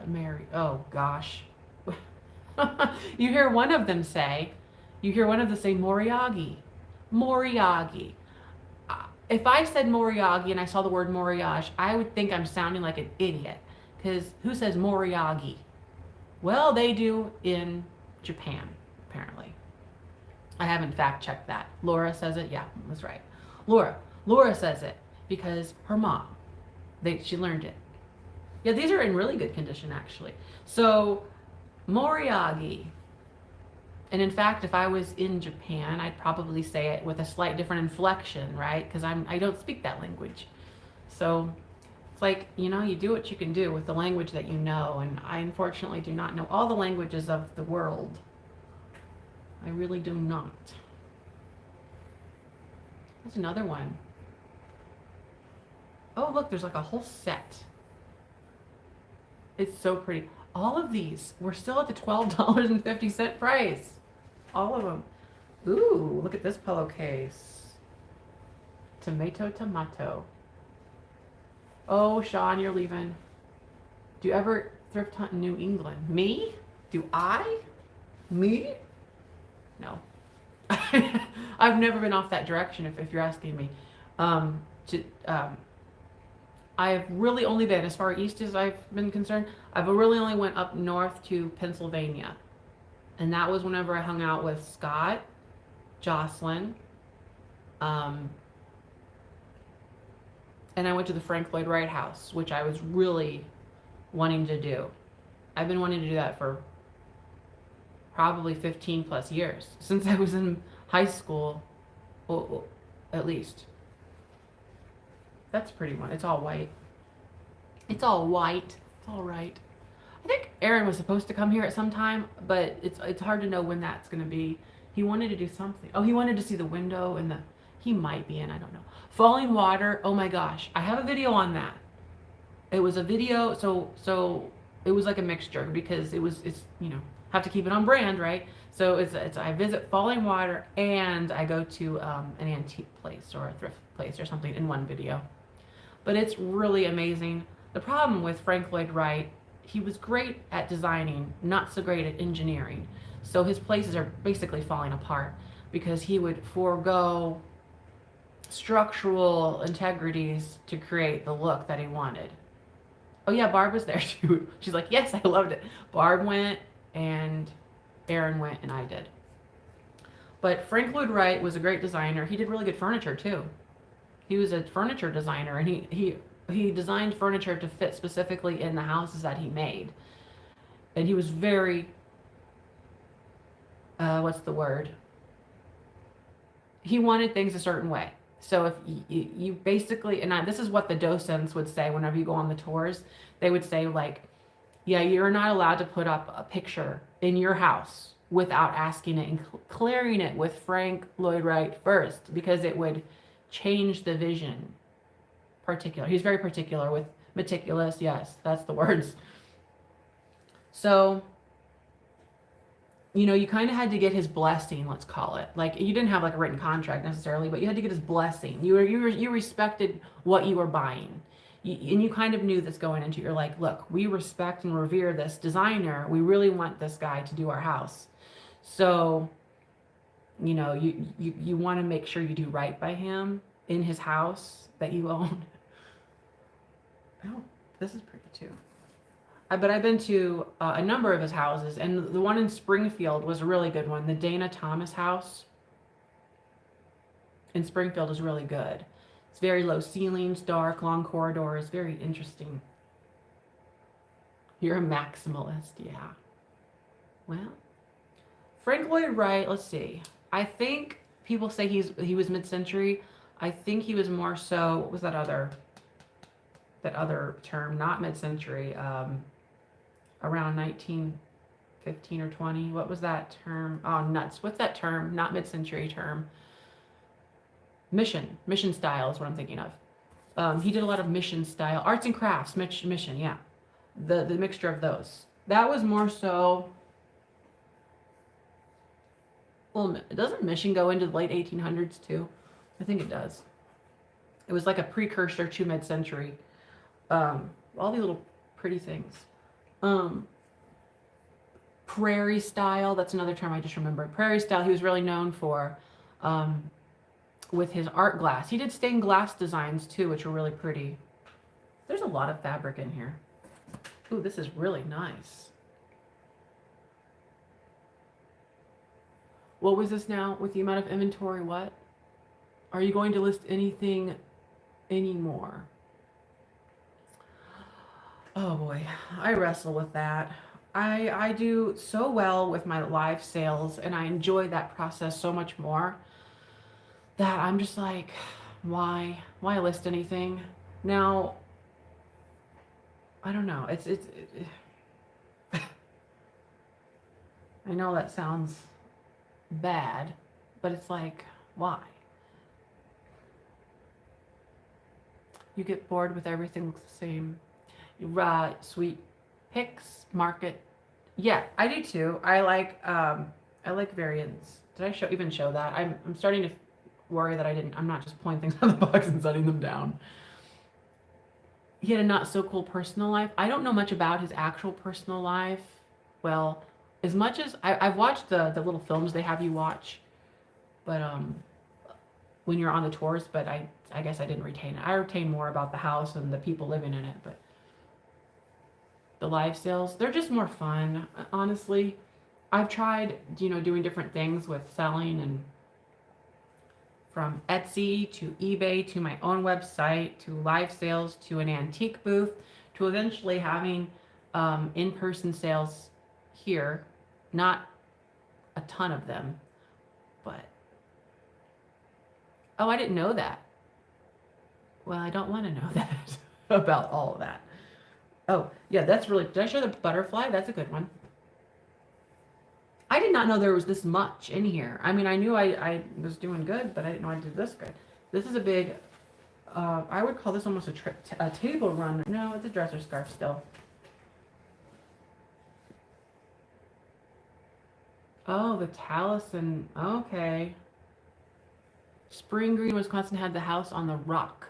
Mary, oh gosh. You hear one of them say Moriagi. Moriagi. If I said Moriagi and I saw the word Moriage, I would think I'm sounding like an idiot. Because who says Moriagi? Well, they do in Japan, apparently. I haven't fact checked that. Laura says it. Yeah, that's right. Laura says it because her mom, she learned it. Yeah, these are in really good condition, actually. So, Moriagi. And in fact, if I was in Japan, I'd probably say it with a slight different inflection, right? Because I don't speak that language. So, it's like, you do what you can do with the language that you know. And I unfortunately do not know all the languages of the world. I really do not. There's another one. Oh, look, there's like a whole set. It's so pretty. All of these, we're still at the $12.50 price. All of them. Ooh, look at this pillowcase. Tomato. Oh, Sean, you're leaving. Do you ever thrift hunt in New England? Me? Do I? Me? No. I've never been off that direction, if you're asking me. I've really only been, as far east as I've been concerned, I've really only went up north to Pennsylvania. And that was whenever I hung out with Scott, Jocelyn, and I went to the Frank Lloyd Wright house, which I was really wanting to do. I've been wanting to do that for probably 15 plus years, since I was in high school, well, at least. That's a pretty one. It's all white. It's all white. It's all right. I think Aaron was supposed to come here at some time, but it's hard to know when that's going to be. He wanted to do something. Oh, he wanted to see the window and he might be in, I don't know. Falling water. Oh my gosh. I have a video on that. It was a video. So it was like a mixture because it's have to keep it on brand, right? So it's I visit Falling Water and I go to an antique place or a thrift place or something in one video. But it's really amazing. The problem with Frank Lloyd Wright, he was great at designing, not so great at engineering. So his places are basically falling apart because he would forego structural integrities to create the look that he wanted. Oh yeah, Barb was there too. She's like, yes, I loved it. Barb went and Aaron went and I did. But Frank Lloyd Wright was a great designer. He did really good furniture too. He was a furniture designer and he designed furniture to fit specifically in the houses that he made. And he was very, what's the word? He wanted things a certain way. So if you basically, and this is what the docents would say whenever you go on the tours, they would say like, yeah, you're not allowed to put up a picture in your house without asking it and clearing it with Frank Lloyd Wright first, because it would change the vision. Particular. He's very particular with meticulous. Yes, that's the words. So, you kind of had to get his blessing, let's call it. Like, you didn't have like a written contract necessarily, but you had to get his blessing. You respected what you were buying. And you kind of knew this going into it. You're like, look, we respect and revere this designer. We really want this guy to do our house. So, you want to make sure you do right by him in his house that you own. Oh, this is pretty too. But I've been to a number of his houses, and the one in Springfield was a really good one. The Dana Thomas house in Springfield is really good. It's very low ceilings, dark, long corridors, very interesting. You're a maximalist, yeah. Well, Frank Lloyd Wright, let's see. I think people say he was mid-century. I think he was more so, what was that other term? Not mid-century, around 1915 or 20. What was that term? Oh, nuts. What's that term? Not mid-century term. Mission style is what I'm thinking of. He did a lot of mission style, arts and crafts, mission, yeah. The mixture of those. That was more so, well, doesn't mission go into the late 1800s too? I think it does. It was like a precursor to mid-century. All these little pretty things. Prairie style, that's another term I just remembered. Prairie style, he was really known for with his art glass. He did stained glass designs too, which were really pretty. There's a lot of fabric in here. Ooh, this is really nice. What was this now with the amount of inventory? What? Are you going to list anything anymore? Oh boy, I wrestle with that. I do so well with my live sales, and I enjoy that process so much more that I'm just like, why list anything? Now, I don't know. I know that sounds bad, but it's like, why? You get bored with everything looks the same. Sweet picks, market. Yeah, I do too. I like variants. Did I even show that? I'm starting to worry that I'm not just pulling things out of the box and setting them down. He had a not so cool personal life. I don't know much about his actual personal life. Well, as much as I've watched the little films they have you watch, but when you're on the tours, but I guess I didn't retain it. I retained more about the house and the people living in it, but the live sales, they're just more fun, honestly. I've tried, doing different things with selling, and from Etsy to eBay to my own website to live sales to an antique booth to eventually having in-person sales here. Not a ton of them, but oh, I didn't know that. Well, I don't want to know that about all of that. Oh, yeah, that's really, did I show the butterfly? That's a good one. I did not know there was this much in here. I mean, I knew I was doing good, but I didn't know I did this good. This is a big, I would call this almost a table run. No, it's a dresser scarf still. Oh, the Taliesin, okay. Spring Green, Wisconsin had the house on the rock.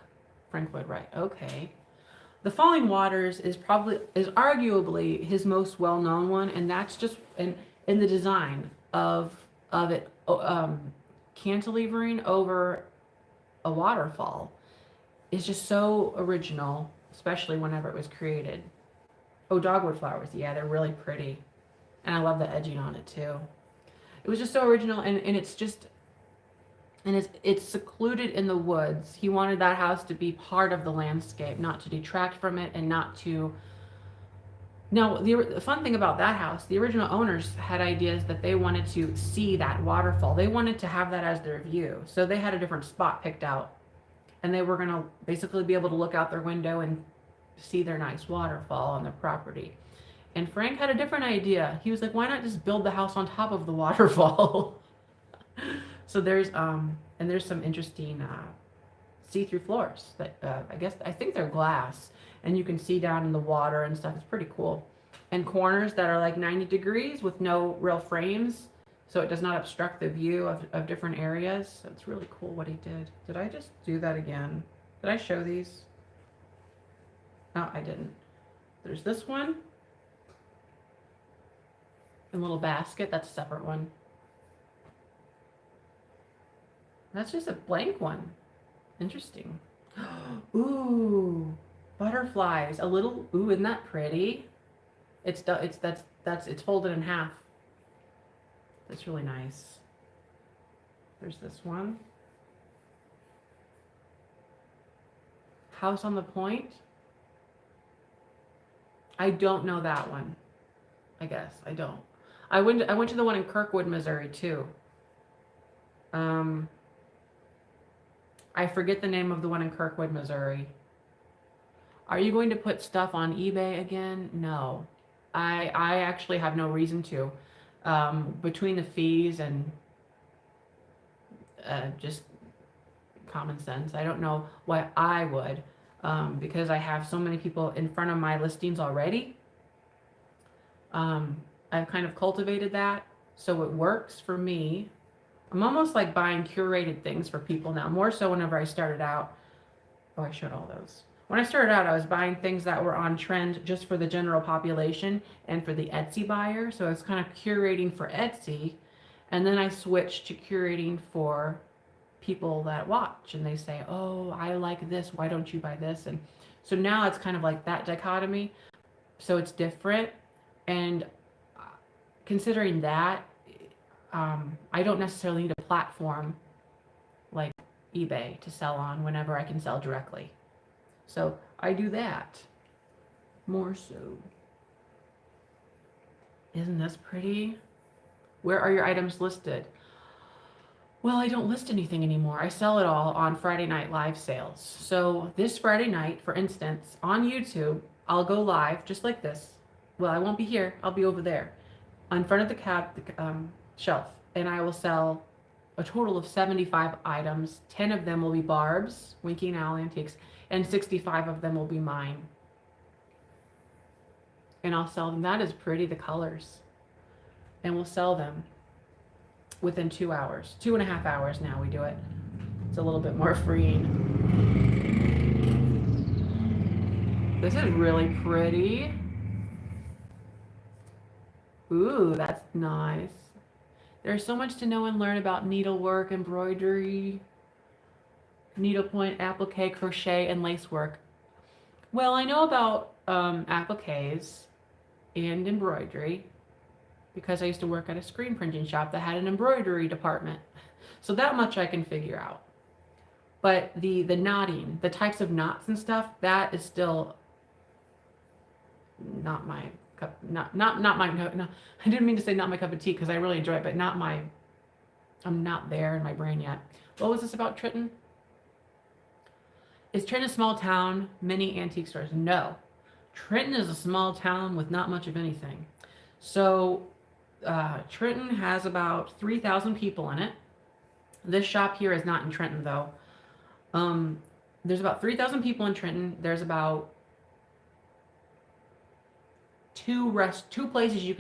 Frank Lloyd Wright, okay. The Falling Waters is arguably his most well-known one, and that's just in the design of it cantilevering over a waterfall is just so original, especially whenever it was created. Oh, dogwood flowers, yeah, they're really pretty, and I love the edging on it too. It was just so original, and it's just. And it's secluded in the woods. He wanted that house to be part of the landscape, not to detract from it, and not to. Now, the fun thing about that house, the original owners had ideas that they wanted to see that waterfall. They wanted to have that as their view. So they had a different spot picked out. And they were going to basically be able to look out their window and see their nice waterfall on their property. And Frank had a different idea. He was like, why not just build the house on top of the waterfall? So there's some interesting see-through floors that I think they're glass, and you can see down in the water and stuff. It's pretty cool. And corners that are like 90 degrees with no real frames, so it does not obstruct the view of different areas. So it's really cool what he did. Did I just do that again? Did I show these? No, I didn't. There's this one. A little basket, that's a separate one. That's just a blank one. Interesting. Ooh, butterflies. Ooh, isn't that pretty? It's folded in half. That's really nice. There's this one. House on the Point. I don't know that one. I guess I don't. I went to the one in Kirkwood, Missouri too. I forget the name of the one in Kirkwood, Missouri. Are you going to put stuff on eBay again? No. I actually have no reason to. Between the fees and just common sense, I don't know why I would, because I have so many people in front of my listings already. I've kind of cultivated that, so it works for me. I'm almost like buying curated things for people now, more so whenever I started out. Oh, I showed all those. When I started out, I was buying things that were on trend just for the general population and for the Etsy buyer. So I was kind of curating for Etsy. And then I switched to curating for people that watch. And they say, oh, I like this. Why don't you buy this? And so now it's kind of like that dichotomy. So it's different. And considering that, I don't necessarily need a platform like eBay to sell on whenever I can sell directly. So I do that more so. Isn't this pretty? Where are your items listed? Well, I don't list anything anymore. I sell it all on Friday night live sales. So this Friday night, for instance, on YouTube, I'll go live just like this. Well, I won't be here. I'll be over there in front of the shelf, and I will sell a total of 75 items. 10 of them will be Barb's, Winky and Owl Antiques, and 65 of them will be mine. And I'll sell them. That is pretty, the colors. And we'll sell them within 2 hours. 2.5 hours now we do it. It's a little bit more freeing. This is really pretty. Ooh, that's nice. There's so much to know and learn about needlework, embroidery, needlepoint, applique, crochet, and lacework. Well, I know about appliques and embroidery because I used to work at a screen printing shop that had an embroidery department. So that much I can figure out. But the knotting, the types of knots and stuff, that is still not my cup. No, I didn't mean to say not my cup of tea because I really enjoy it, but I'm not there in my brain yet. What was this about Trenton? Is Trenton a small town? Many antique stores? No. Trenton is a small town with not much of anything. So Trenton has about 3,000 people in it. This shop here is not in Trenton though. There's about 3,000 people in Trenton. There's about three places you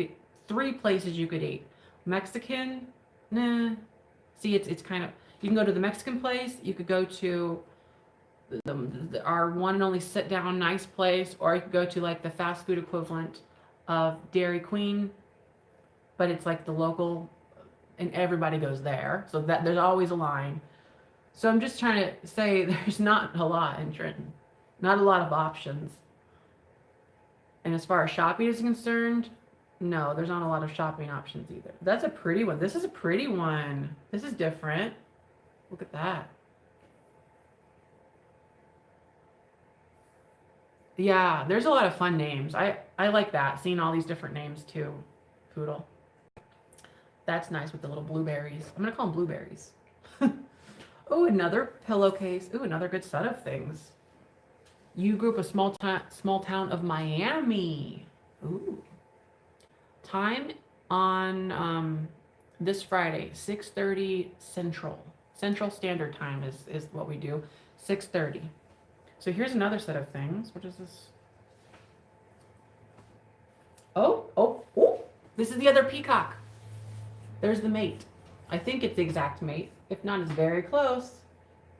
could eat. Mexican, nah. See, it's kind of, you can go to the Mexican place. You could go to our one and only sit down nice place, or you could go to like the fast food equivalent of Dairy Queen, but it's like the local, and everybody goes there. So that there's always a line. So I'm just trying to say there's not a lot in Trenton, not a lot of options. And as far as shopping is concerned, no, there's not a lot of shopping options either. That's a pretty one. This is a pretty one. This is different. Look at that. Yeah, there's a lot of fun names. I like that, seeing all these different names too. Poodle. That's nice with the little blueberries. I'm going to call them blueberries. Oh, another pillowcase. Ooh, another good set of things. You grew up a small town of Miami. Ooh. Time on this Friday, 6:30 Central. Central Standard Time is what we do. 6:30. So here's another set of things. What is this? Oh. This is the other peacock. There's the mate. I think it's the exact mate. If not, it's very close.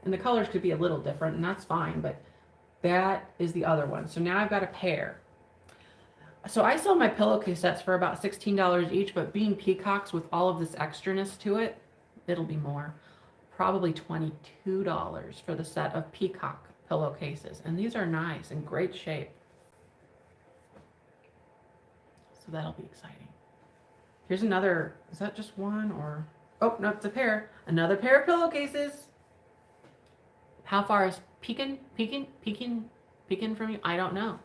And the colors could be a little different, and that's fine, but that is the other one. So now I've got a pair. So I sell my pillowcase sets for about $16 each, but being peacocks with all of this extraness to it, it'll be more. Probably $22 for the set of peacock pillowcases. And these are nice and great shape. So that'll be exciting. Here's another, is that just one or? Oh, no, it's a pair. Another pair of pillowcases. How far is Pekin from you? I don't know.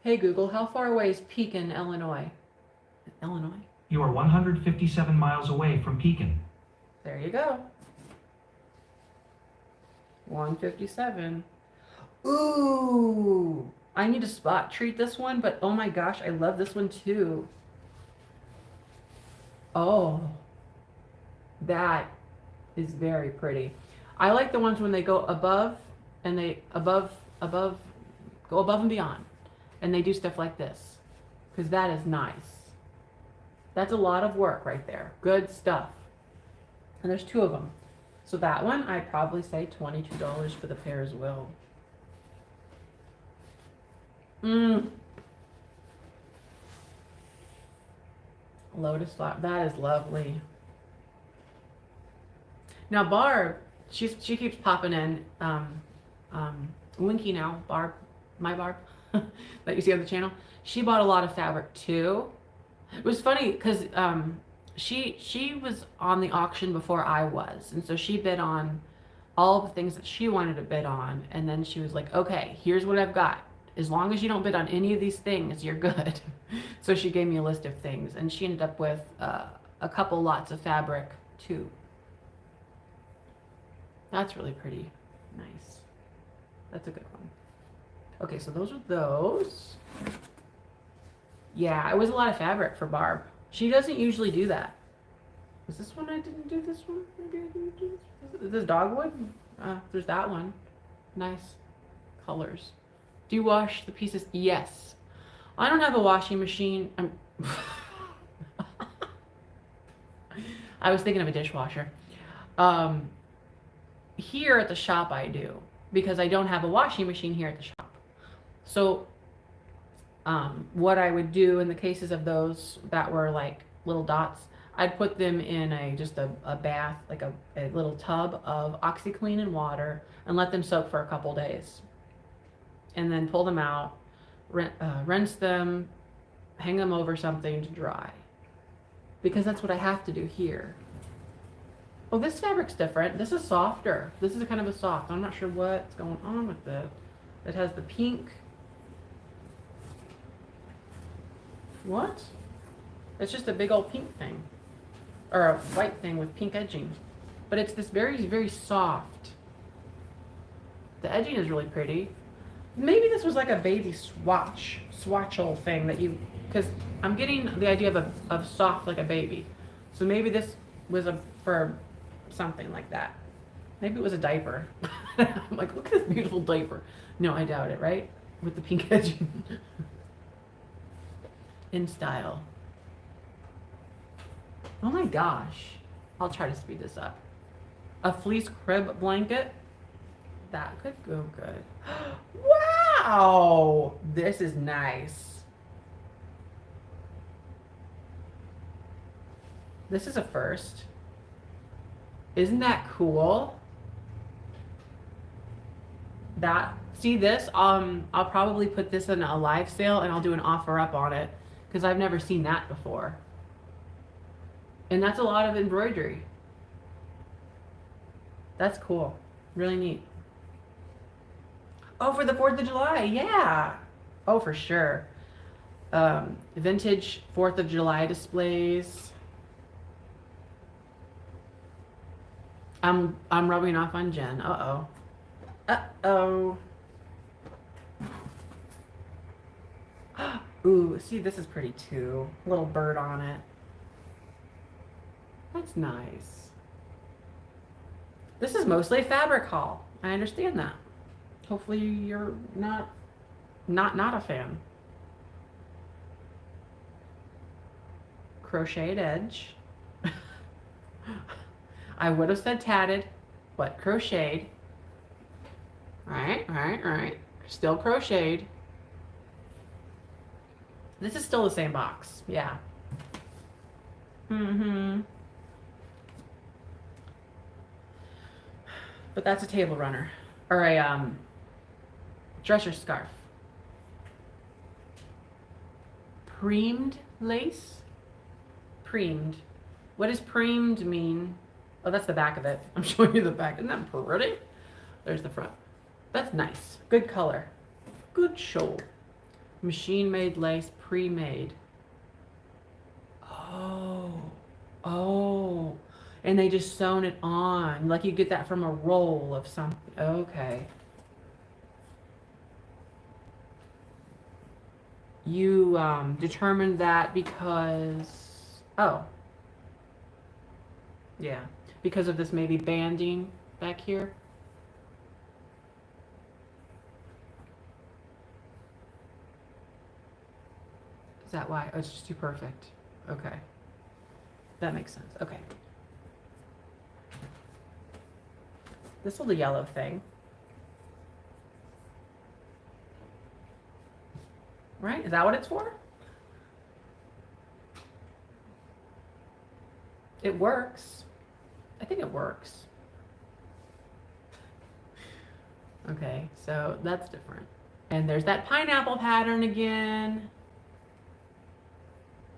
Hey Google, how far away is Pekin, Illinois? Illinois? You are 157 miles away from Pekin. There you go. 157. Ooh, I need to spot treat this one, but oh my gosh, I love this one too. Oh, that is very pretty. I like the ones when they go above and they go above and beyond, and they do stuff like this, because that is nice. That's a lot of work right there. Good stuff. And there's two of them. So that one, I'd probably say $22 for the pair as well. Lotus flower, that is lovely. Now Barb, she keeps popping in. Winky now, Barb, my Barb, that you see on the channel. She bought a lot of fabric too. It was funny because she was on the auction before I was, and so she bid on all the things that she wanted to bid on, and then she was like, okay, here's what I've got. As long as you don't bid on any of these things, you're good. So she gave me a list of things, and she ended up with a couple lots of fabric too. That's really pretty. Nice. That's a good one. Okay, so those are those. Yeah, it was a lot of fabric for Barb. She doesn't usually do that. Was this one I didn't do this one? Maybe I didn't do this. Is this dogwood? There's that one. Nice colors. Do you wash the pieces? Yes. I don't have a washing machine. I was thinking of a dishwasher. Here at the shop I do, because I don't have a washing machine here at the shop. So what I would do in the cases of those that were like little dots, I'd put them in just a bath, like a little tub of OxyClean and water, and let them soak for a couple days. And then pull them out, rinse them, hang them over something to dry. Because that's what I have to do here. Oh, this fabric's different. This is softer. This is kind of a soft. I'm not sure what's going on with it. It has the pink. What? It's just a big old pink thing. Or a white thing with pink edging. But it's this very, very soft. The edging is really pretty. Maybe this was like a baby swatchel thing that you, because I'm getting the idea of soft like a baby. So maybe this was for something like that. Maybe it was a diaper. I'm like, look at this beautiful diaper. No, I doubt it, right? With the pink edging. In style. Oh my gosh. I'll try to speed this up. A fleece crib blanket. That could go good. Wow! This is nice. This is a first. Isn't that cool? See this? I'll probably put this in a live sale and I'll do an offer up on it because I've never seen that before. And that's a lot of embroidery. That's cool. Really neat. Oh, for the 4th of July, yeah. Oh, for sure. Vintage 4th of July displays. I'm rubbing off on Jen. Uh-oh. Uh-oh. Ooh, see, this is pretty too. Little bird on it. That's nice. This is mostly a fabric haul. I understand that. Hopefully you're not a fan. Crocheted edge. I would have said tatted, but crocheted. Right. Still crocheted. This is still the same box. Yeah. But that's a table runner. Or a dresser scarf. Preamed lace? Preamed. What does preamed mean? Oh, that's the back of it. I'm showing you the back. Isn't that pretty? There's the front. That's nice. Good color. Good show. Machine made lace, pre-made. Oh. Oh. And they just sewn it on. Like you get that from a roll of something. Okay. You determined that because, oh. Yeah. Because of this maybe banding back here. Is that why? Oh, it's just too perfect. Okay. That makes sense. Okay. This little yellow thing. Right? Is that what it's for? It works. I think it works. Okay, so that's different. And there's that pineapple pattern again.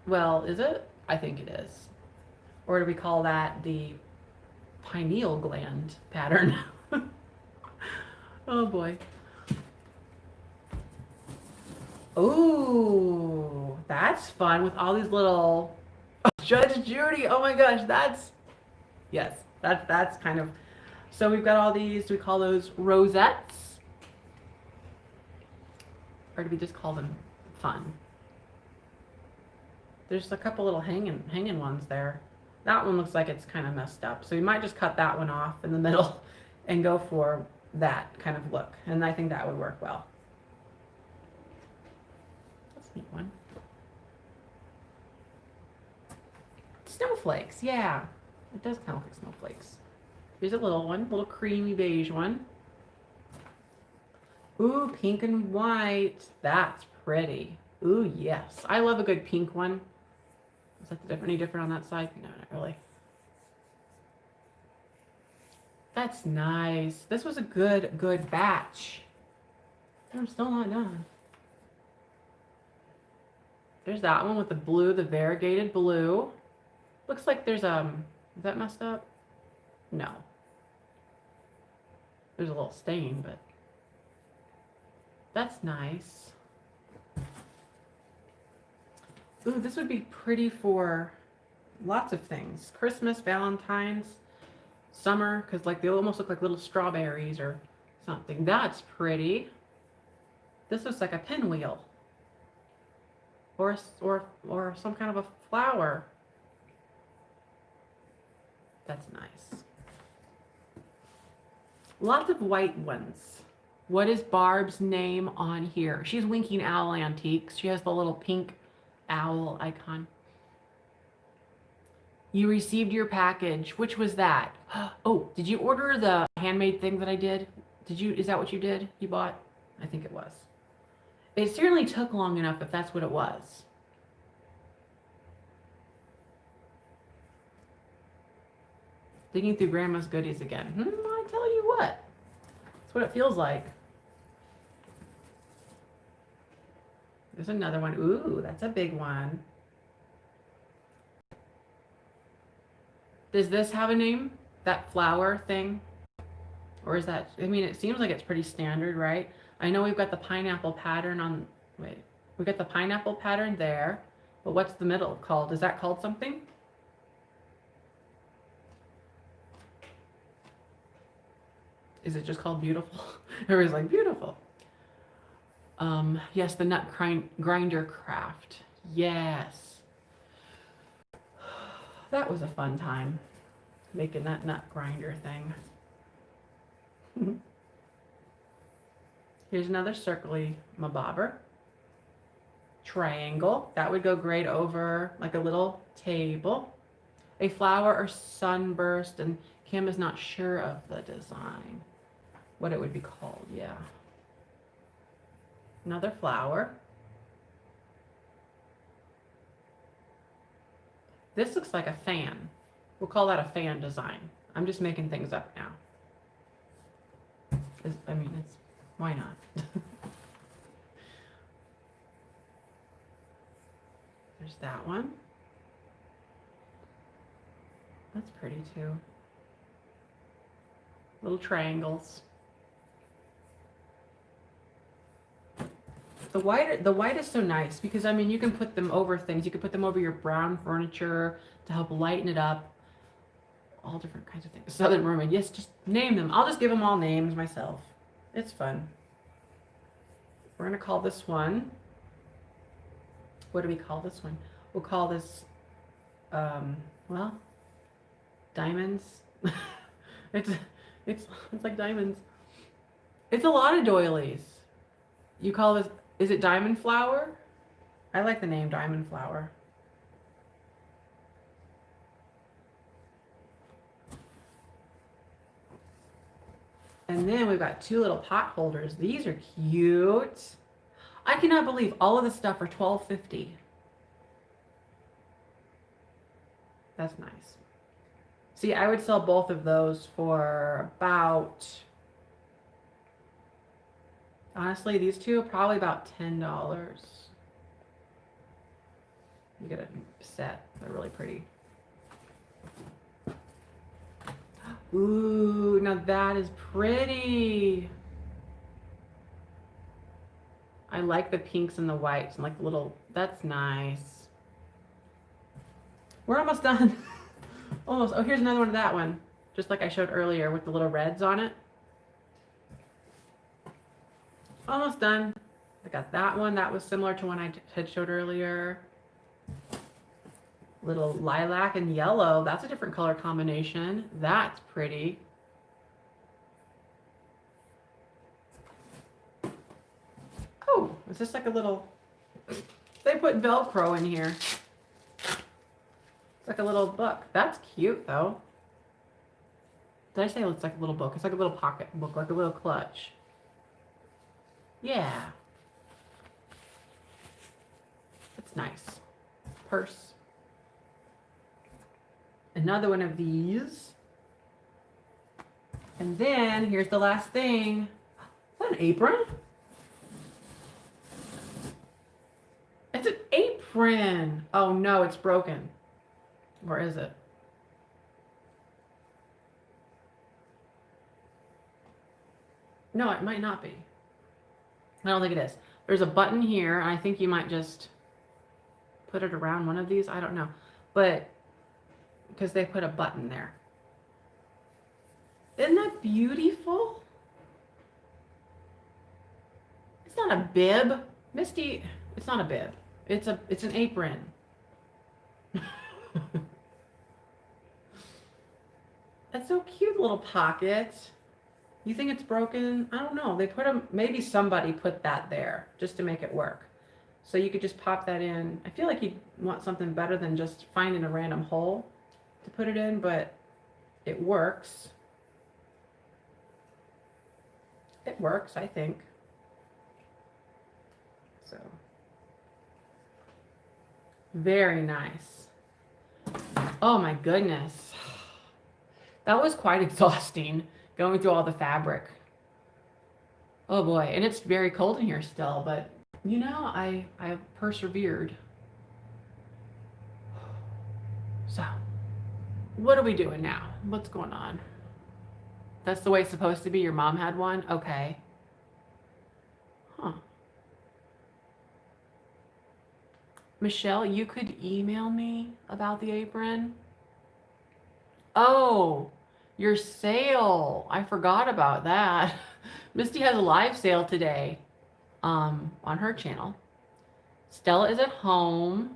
Well, is it? I think it is. Or do we call that the pineal gland pattern? Oh boy. Ooh, that's fun with all these little Judge Judy. Oh my gosh, yes, that's kind of. So we've got all these. Do we call those rosettes, or do we just call them fun? There's a couple little hanging ones there. That one looks like it's kind of messed up, so we might just cut that one off in the middle and go for that kind of look, and I think that would work well. That's a neat one. Snowflakes, yeah. It does kind of look like snowflakes. Here's a little one, little creamy beige one. Ooh, pink and white. That's pretty. Ooh, yes. I love a good pink one. Is that any different on that side? No, not really. That's nice. This was a good batch. I'm still not done. There's that one with the blue, the variegated blue. Looks like there's, is that messed up? No. There's a little stain, but that's nice. Ooh, this would be pretty for lots of things. Christmas, Valentine's, summer, because like they almost look like little strawberries or something. That's pretty. This looks like a pinwheel. Or some kind of a flower. That's nice. Lots of white ones. What is Barb's name on here? She's Winking Owl Antiques. She has the little pink owl icon. You received your package. Which was that? Oh, did you order the handmade thing that I did? Is that what you did? You bought? I think it was. It certainly took long enough if that's what it was. Digging through Grandma's goodies again. I tell you what. That's what it feels like. There's another one. Ooh, that's a big one. Does this have a name? That flower thing? Or is that, I mean, it seems like it's pretty standard, right? I know we've got the pineapple pattern on, wait, we've got the pineapple pattern there, but what's the middle called? Is that called something? Is it just called beautiful? Everybody's like, beautiful. Yes, the nut grinder craft. Yes. That was a fun time, making that nut grinder thing. Here's another circly mabobber. Triangle. That would go great over like a little table. A flower or sunburst, and Kim is not sure of the design. What it would be called, yeah. Another flower. This looks like a fan. We'll call that a fan design. I'm just making things up now. I mean, why not? that one. That's pretty too. Little triangles. The white is so nice because I mean you can put them over things. You can put them over your brown furniture to help lighten it up. All different kinds of things. Southern Mermaid. Yes, just name them. I'll just give them all names myself. It's fun. We're gonna call this one. What do we call this one? We'll call this well, diamonds. it's like diamonds. It's a lot of doilies. You call this, is it diamond flower? I like the name diamond flower. And then we've got two little pot holders. These are cute. I cannot believe all of this stuff for $12.50. That's nice. See, I would sell both of those for about, honestly, these two are probably about $10. You get a set. They're really pretty. Ooh, now that is pretty. I like the pinks and the whites and like the little, that's nice. We're almost done. Almost. Oh, here's another one of that one. Just like I showed earlier with the little reds on it. Almost done. I got that one. That was similar to one I had showed earlier. Little lilac and yellow. That's a different color combination. That's pretty. Oh, is this like a little... They put Velcro in here. It's like a little book. That's cute, though. Did I say it looks like a little book? It's like a little pocket book, like a little clutch. Yeah. It's nice. Purse. Another one of these. And then here's the last thing. Is that an apron? It's an apron. Oh no, it's broken. Or is it? No, it might not be. I don't think it is. There's a button here, and I think you might just put it around one of these. I don't know. But because they put a button there. Isn't that beautiful? It's not a bib. Misty, it's not a bib. It's an apron. That's so cute, little pocket. You think it's broken? I don't know. They put them, maybe somebody put that there just to make it work. So you could just pop that in. I feel like you'd want something better than just finding a random hole to put it in, but it works. It works, I think. So, very nice. Oh my goodness. That was quite exhausting, going through all the fabric. Oh boy, and it's very cold in here still, but you know, I persevered. So, what are we doing now? What's going on? That's the way it's supposed to be. Your mom had one? Okay. Huh. Michelle, you could email me about the apron. Oh, your sale. I forgot about that. Misty has a live sale today on her channel. Stella is at home.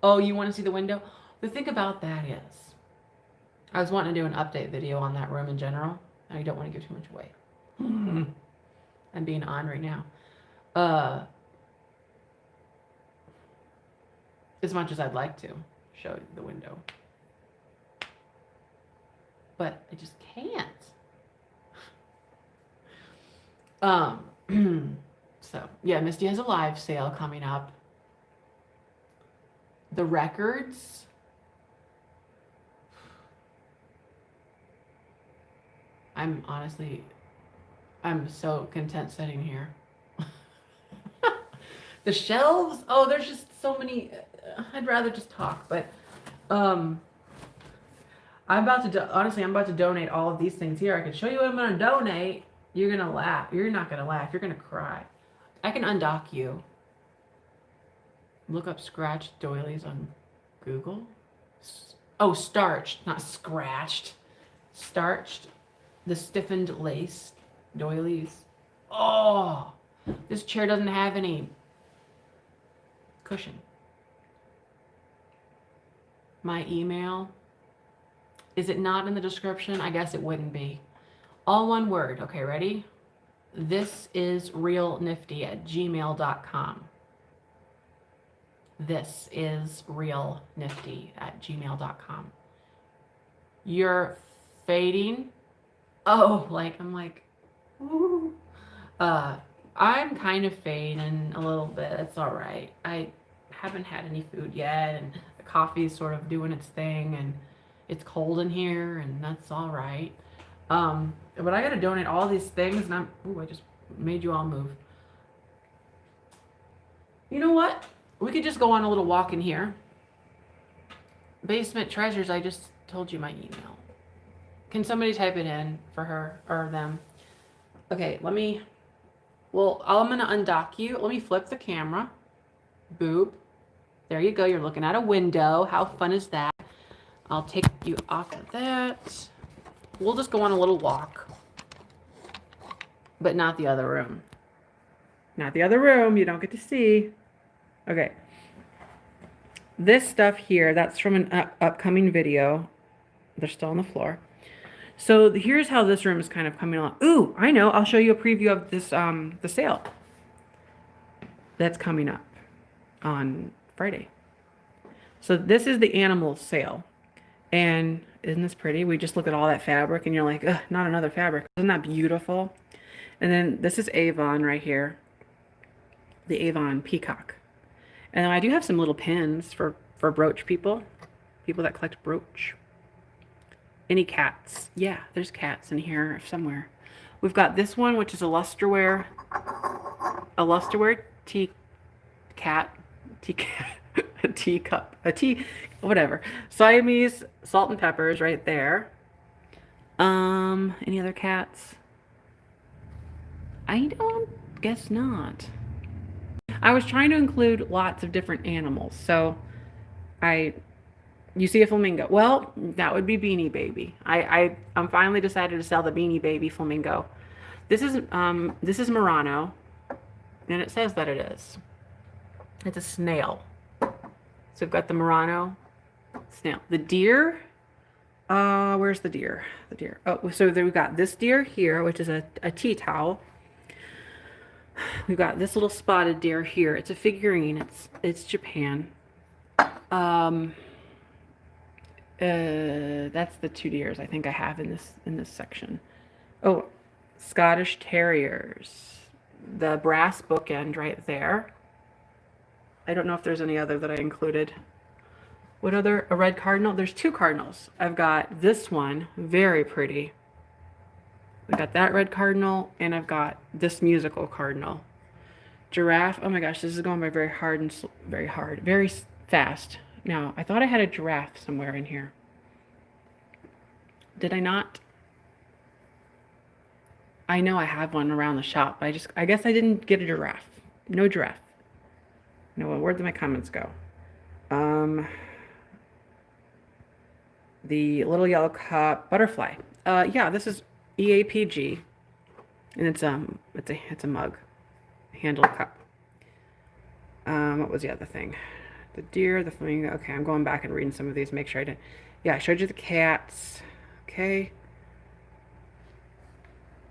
Oh, you want to see the window? The thing about that is, I was wanting to do an update video on that room in general. I don't want to give too much away. I'm being on right now. As much as I'd like to show you the window. But I just can't. So, yeah, Misty has a live sale coming up. The records. I'm so content sitting here. The shelves, oh, there's just so many. I'd rather just talk, but I'm about to honestly, I'm about to donate all of these things here. I can show you what I'm gonna donate. You're gonna laugh. You're not gonna laugh. You're gonna cry. I can undock you. Look up scratched doilies on Google. Oh, starched, not scratched. Starched. The stiffened lace doilies. Oh, this chair doesn't have any cushion. My email. Is it not in the description? I guess it wouldn't be. All one word. Okay, ready? This is realnifty@gmail.com. This is realnifty@gmail.com. You're fading. Oh, I'm like, ooh. I'm kind of fading a little bit. It's all right. I haven't had any food yet, and the coffee's sort of doing its thing, and it's cold in here, and that's all right. But I gotta donate all these things, and I just made you all move. You know what? We could just go on a little walk in here. Basement treasures, I just told you my email. Can somebody type it in for her or them? Okay, I'm gonna undock you. Let me flip the camera. Boop. There you go. You're looking at a window. How fun is that? I'll take you off of that. We'll just go on a little walk. But not the other room. Not the other room. You don't get to see. Okay. This stuff here, that's from an upcoming video. They're still on the floor. So here's how this room is kind of coming along. Ooh, I know. I'll show you a preview of this, the sale that's coming up on Friday. So this is the animal sale. And isn't this pretty? We just look at all that fabric and you're like, ugh, not another fabric. Isn't that beautiful? And then this is Avon right here. The Avon Peacock. And I do have some little pins for brooch people that collect brooch. Any cats? Yeah, there's cats in here somewhere. We've got this one, which is a lusterware tea cat, a teacup, whatever. Siamese salt and peppers right there. Any other cats? I don't guess not. I was trying to include lots of different animals. So you see a flamingo. Well, that would be Beanie Baby. I'm finally decided to sell the Beanie Baby flamingo. This is Murano, and it says that it is. It's a snail. So we've got the Murano snail. The deer. Where's the deer? The deer. Oh, so we've got this deer here, which is a tea towel. We've got this little spotted deer here. It's a figurine. It's Japan. That's the two deers I think I have in this section. Oh, Scottish Terriers. The brass bookend right there. I don't know if there's any other that I included. What other? A red cardinal? There's two cardinals. I've got this one, very pretty. I got that red cardinal, and I've got this musical cardinal. Giraffe. Oh my gosh, this is going by very fast. Now, I thought I had a giraffe somewhere in here. Did I not? I know I have one around the shop. I guess I didn't get a giraffe. No giraffe. No, where did my comments go? The little yellow cup butterfly. Yeah, this is EAPG, and it's a mug, handled cup. What was the other thing? The deer, the flamingo. Okay, I'm going back and reading some of these. Make sure I did. Yeah, I showed you the cats. Okay.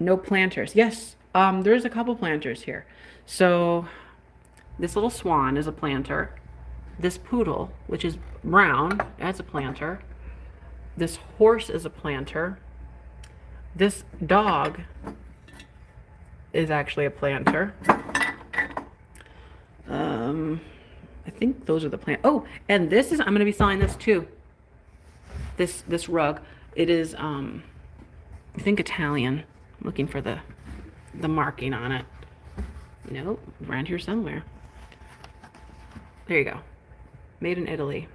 No planters. Yes, there's a couple planters here. So this little swan is a planter. This poodle, which is brown, that's a planter. This horse is a planter. This dog is actually a planter. I think those are the plant. Oh, and this is, I'm going to be selling this too. This rug. It is, I think Italian. I'm looking for the marking on it. Nope, around here somewhere. There you go. made in Italy.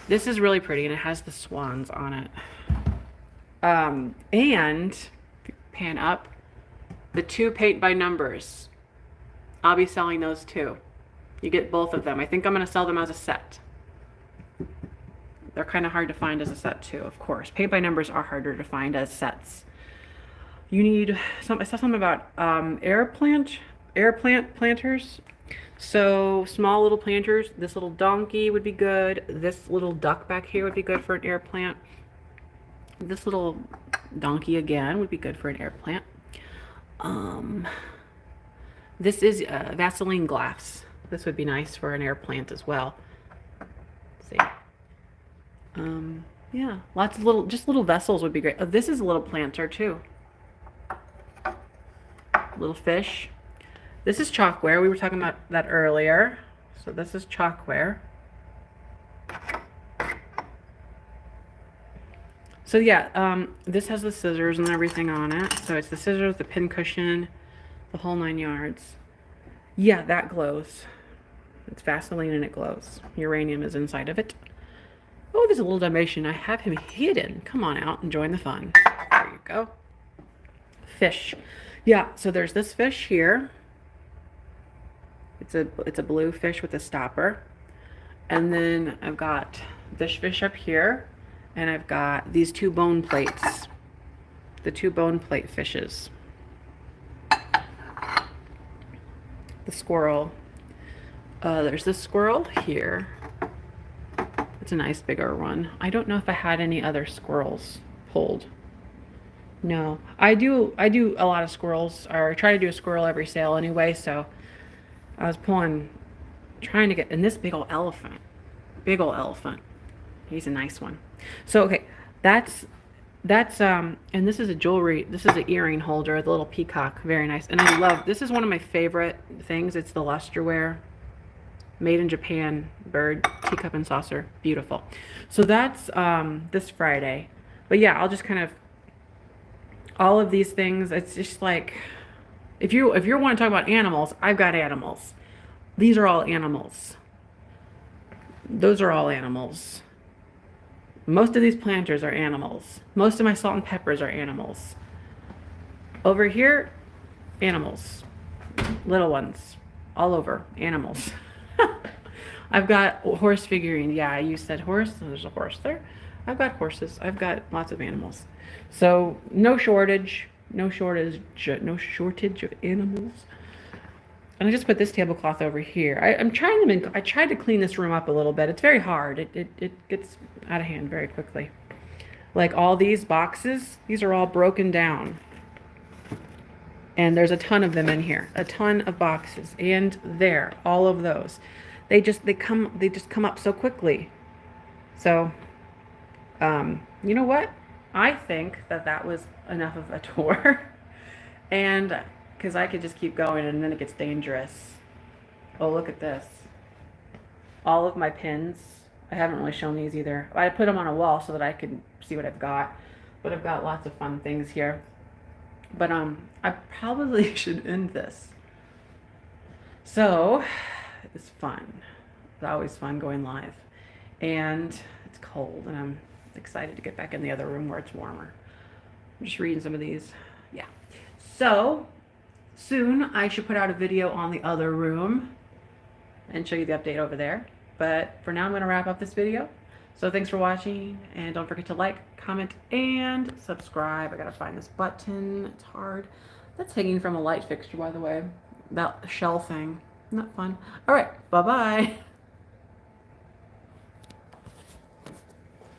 This is really pretty, and it has the swans on it. And pan up, the 2 paint by numbers. I'll be selling those too. You get both of them. I think I'm going to sell them as a set. They're kind of hard to find as a set too, of course. Paint by numbers are harder to find as sets. You need some. I saw something about air plant planters. So small little planters. This little donkey would be good. This little duck back here would be good for an air plant. This little donkey again would be good for an air plant. This is Vaseline glass. This would be nice for an air plant as well. Let's see. Yeah, lots of little vessels would be great. Oh, this is a little planter too. Little fish. This is chalkware. We were talking about that earlier. So this is chalkware. So yeah, this has the scissors and everything on it. So it's the scissors, the pin cushion, the whole 9 yards. Yeah, that glows. It's Vaseline and it glows. Uranium is inside of it. Oh, there's a little Dalmatian. I have him hidden. Come on out and join the fun. There you go. Fish. Yeah, so there's this fish here. It's a blue fish with a stopper. And then I've got this fish up here. And I've got these 2 bone plates. The 2 bone plate fishes. The squirrel. There's this squirrel here. It's a nice bigger one. I don't know if I had any other squirrels pulled. No, I do a lot of squirrels, or I try to do a squirrel every sale anyway, so I was trying to get, and this big old elephant. He's a nice one. So, okay, that's, and this is a jewelry, this is an earring holder, the little peacock, very nice. And I love, this is one of my favorite things. It's the lusterware, made in Japan, bird, teacup and saucer, beautiful. So that's this Friday. But yeah, I'll just kind of, all of these things, it's just like, if you want to talk about animals, I've got animals. These are all animals. Those are all animals. Most of these planters are animals. Most of my salt and peppers are animals. Over here, animals. Little ones. All over, animals. I've got horse figurine. Yeah, you said horse. There's a horse there. I've got horses. I've got lots of animals. So no shortage of animals. And I just put this tablecloth over here. I tried to clean this room up a little bit. It's very hard. It gets out of hand very quickly. Like all these boxes, these are all broken down. And there's a ton of them in here. A ton of boxes. And there, all of those. They just come up so quickly. So, you know what? I think that was enough of a tour. And because I could just keep going and then it gets dangerous. Oh, look at this. All of my pins. I haven't really shown these either. I put them on a wall so that I could see what I've got. But I've got lots of fun things here. But I probably should end this. So, it's fun. It's always fun going live. And it's cold and I'm excited to get back in the other room where it's warmer. I'm just reading some of these. Yeah. So, soon I should put out a video on the other room and show you the update over there. But for now, I'm going to wrap up this video. So thanks for watching, and don't forget to like, comment, and subscribe. I got to find this button. It's hard. That's hanging from a light fixture, by the way. That shell thing. Not fun. All right. Bye-bye.